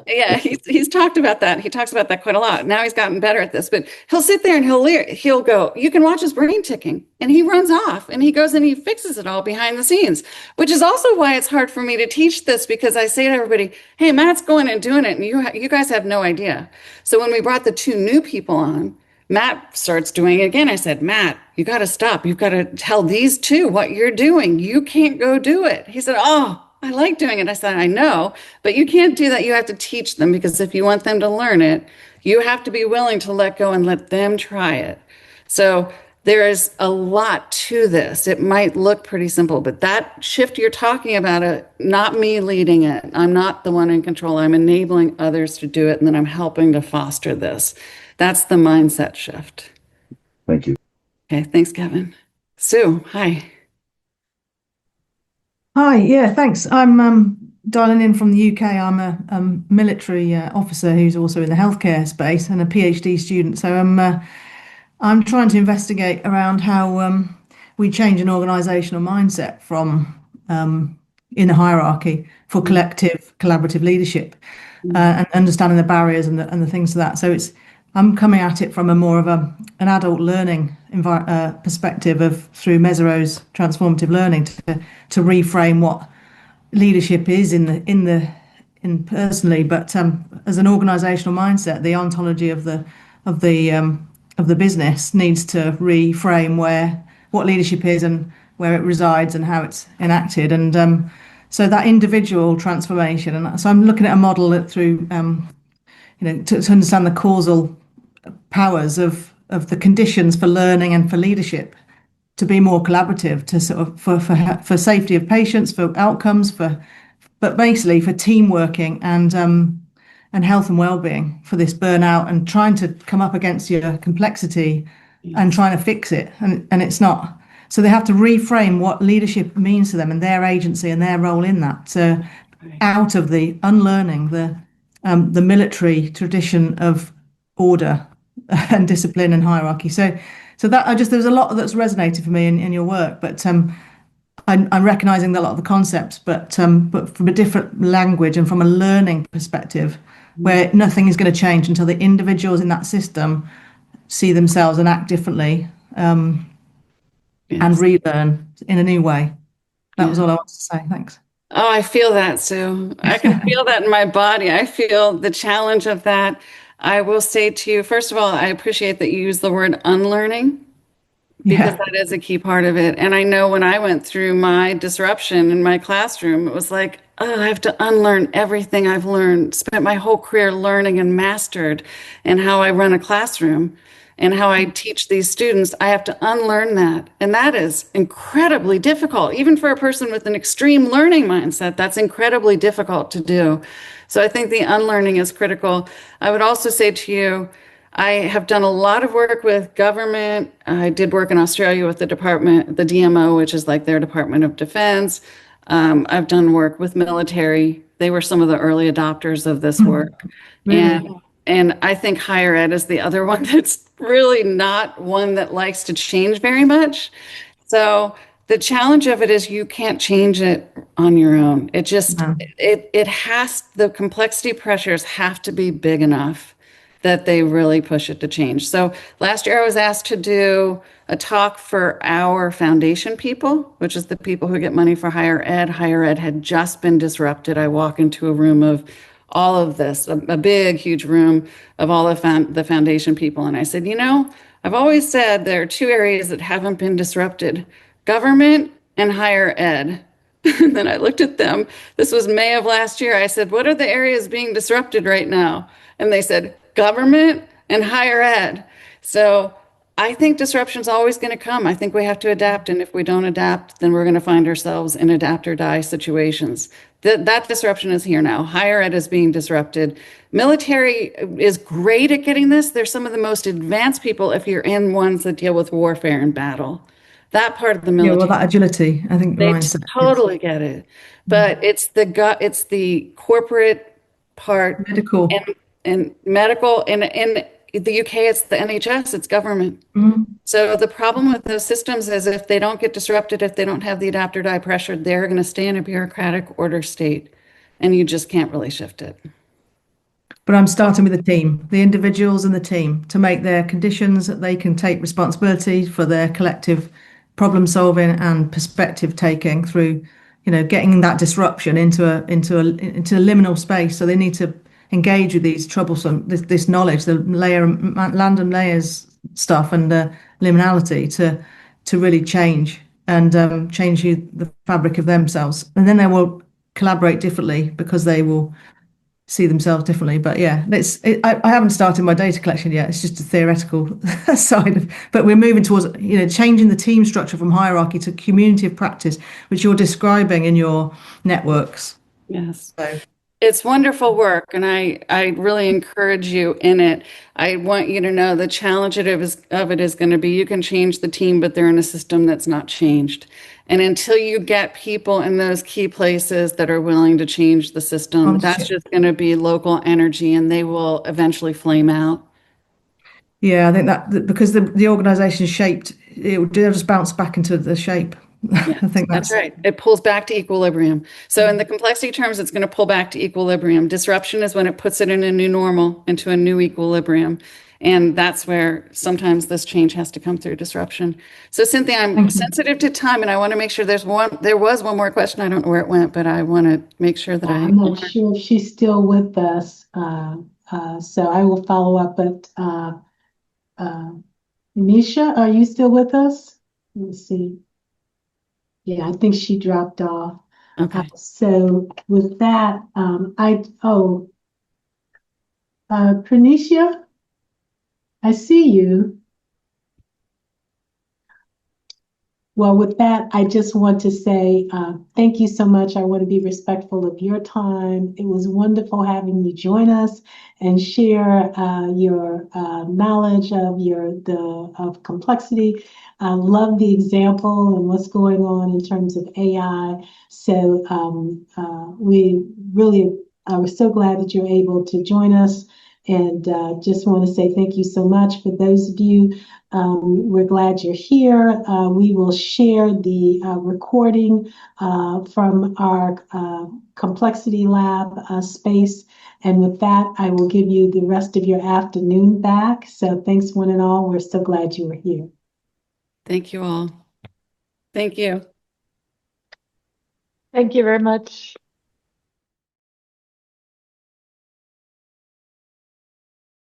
Yeah, he's talked about that. He talks about that quite a lot. Now he's gotten better at this, but he'll sit there and he'll go, you can watch his brain ticking, and he runs off and he goes and he fixes it all behind the scenes, which is also why it's hard for me to teach this, because I say to everybody, hey, Matt's going and doing it, and you guys have no idea. So when we brought the two new people on, Matt starts doing it again. I said, Matt, you got to stop. You've got to tell these two what you're doing. You can't go do it. He said, oh, I like doing it. I said, I know, but you can't do that. You have to teach them, because if you want them to learn it, you have to be willing to let go and let them try it. So there is a lot to this. It might look pretty simple, but that shift you're talking about, not me leading it. I'm not the one in control. I'm enabling others to do it, and then I'm helping to foster this. That's the mindset shift. Thank you. Okay, thanks, Kevin. Sue, hi. Hi, yeah, thanks. I'm dialing in from the UK. I'm a military officer who's also in the healthcare space and a PhD student. So I'm trying to investigate around how we change an organizational mindset from in the hierarchy for collective, collaborative leadership, and understanding the barriers and the things to that. So I'm coming at it from a more of an adult learning perspective through Mesereau's transformative learning to reframe what leadership is in personally, but as an organizational mindset, the ontology of the business needs to reframe what leadership is and where it resides and how it's enacted, and so that individual transformation. And so I'm looking at a model that through to understand the causal powers of the conditions for learning and for leadership to be more collaborative, to sort of for safety of patients, for outcomes, but basically for team working and health and well-being, for this burnout and trying to come up against your complexity and trying to fix it, and it's not. So they have to reframe what leadership means to them and their agency and their role in that, out of the unlearning the military tradition of order and discipline and hierarchy. So that there's a lot that's resonated for me in your work, but I'm recognizing a lot of the concepts, but from a different language and from a learning perspective, where nothing is going to change until the individuals in that system see themselves and act differently, and relearn in a new way. That was all I wanted to say. Thanks. Oh, I feel that, Sue. I can feel that in my body. I feel the challenge of that. I will say to you, first of all, I appreciate that you use the word unlearning, because that is a key part of it. And I know when I went through my disruption in my classroom, it was like, oh, I have to unlearn everything I've learned, spent my whole career learning and mastered, and how I run a classroom and how I teach these students. I have to unlearn that. And that is incredibly difficult. Even for a person with an extreme learning mindset, that's incredibly difficult to do. So I think the unlearning is critical. I would also say to you, I have done a lot of work with government. I did work in Australia with the department, the DMO, which is like their Department of Defense. I've done work with military. They were some of the early adopters of this work. Really? And I think higher ed is the other one that's really not one that likes to change very much. So the challenge of it is you can't change it on your own. It just No. it has the complexity pressures have to be big enough that they really push it to change. So last year I was asked to do a talk for our foundation people, which is the people who get money for higher ed. Higher ed had just been disrupted. I walk into a room of all of this, a big, huge room of all of the foundation people. And I said, I've always said there are two areas that haven't been disrupted: government and higher ed. And then I looked at them. This was May of last year. I said, what are the areas being disrupted right now? And they said, government and higher ed. So I think disruption is always going to come. I think we have to adapt. And if we don't adapt, then we're going to find ourselves in adapt or die situations. That disruption is here now. Higher ed is being disrupted. Military is great at getting this. They're some of the most advanced people if you're in ones that deal with warfare and battle. That part of the Yeah, military, well, that agility, I think the they mindset is totally get it. But it's the corporate part medical. and medical. And in the UK, it's the NHS, it's government. So the problem with those systems is if they don't get disrupted, if they don't have the adapt or die pressure, they're going to stay in a bureaucratic order state, and you just can't really shift it. But I'm starting with the team, the individuals and the team, to make their conditions that they can take responsibility for their collective problem solving and perspective taking through, getting that disruption into a liminal space. So they need to engage with these troublesome, this knowledge, the land and layers stuff, and the liminality to really change and change the fabric of themselves, and then they will collaborate differently because they will see themselves differently. But yeah, I haven't started my data collection yet. It's just a theoretical side of, but we're moving towards, changing the team structure from hierarchy to community of practice, which you're describing in your networks. Yes. So It's wonderful work, and I really encourage you in it. I want you to know the challenge of it is going to be you can change the team, but they're in a system that's not changed. And until you get people in those key places that are willing to change the system, that's just going to be local energy, and they will eventually flame out. Yeah, I think that because the organization is shaped, they'll just bounce back into the shape. Yeah, I think that's right. It pulls back to equilibrium. So in the complexity terms, it's going to pull back to equilibrium. Disruption is when it puts it in a new normal, into a new equilibrium. And that's where sometimes this change has to come through disruption. So Cynthia, I'm sensitive to time, and I want to make sure there was one more question. I don't know where it went, but I want to make sure that I'm not sure if she's still with us. So I will follow up, but Nisha, are you still with us? Let me see. Yeah, I think she dropped off. Okay. So with that, Pranicia, I see you. Well, with that, I just want to say thank you so much. I want to be respectful of your time. It was wonderful having you join us and share your knowledge of complexity. I love the example and what's going on in terms of AI. So we really are so glad that you're able to join us. And just want to say thank you so much. For those of you, we're glad you're here. We will share the recording from our Complexity Lab space. And with that, I will give you the rest of your afternoon back. So thanks one and all. We're so glad you were here. Thank you all. Thank you. Thank you very much.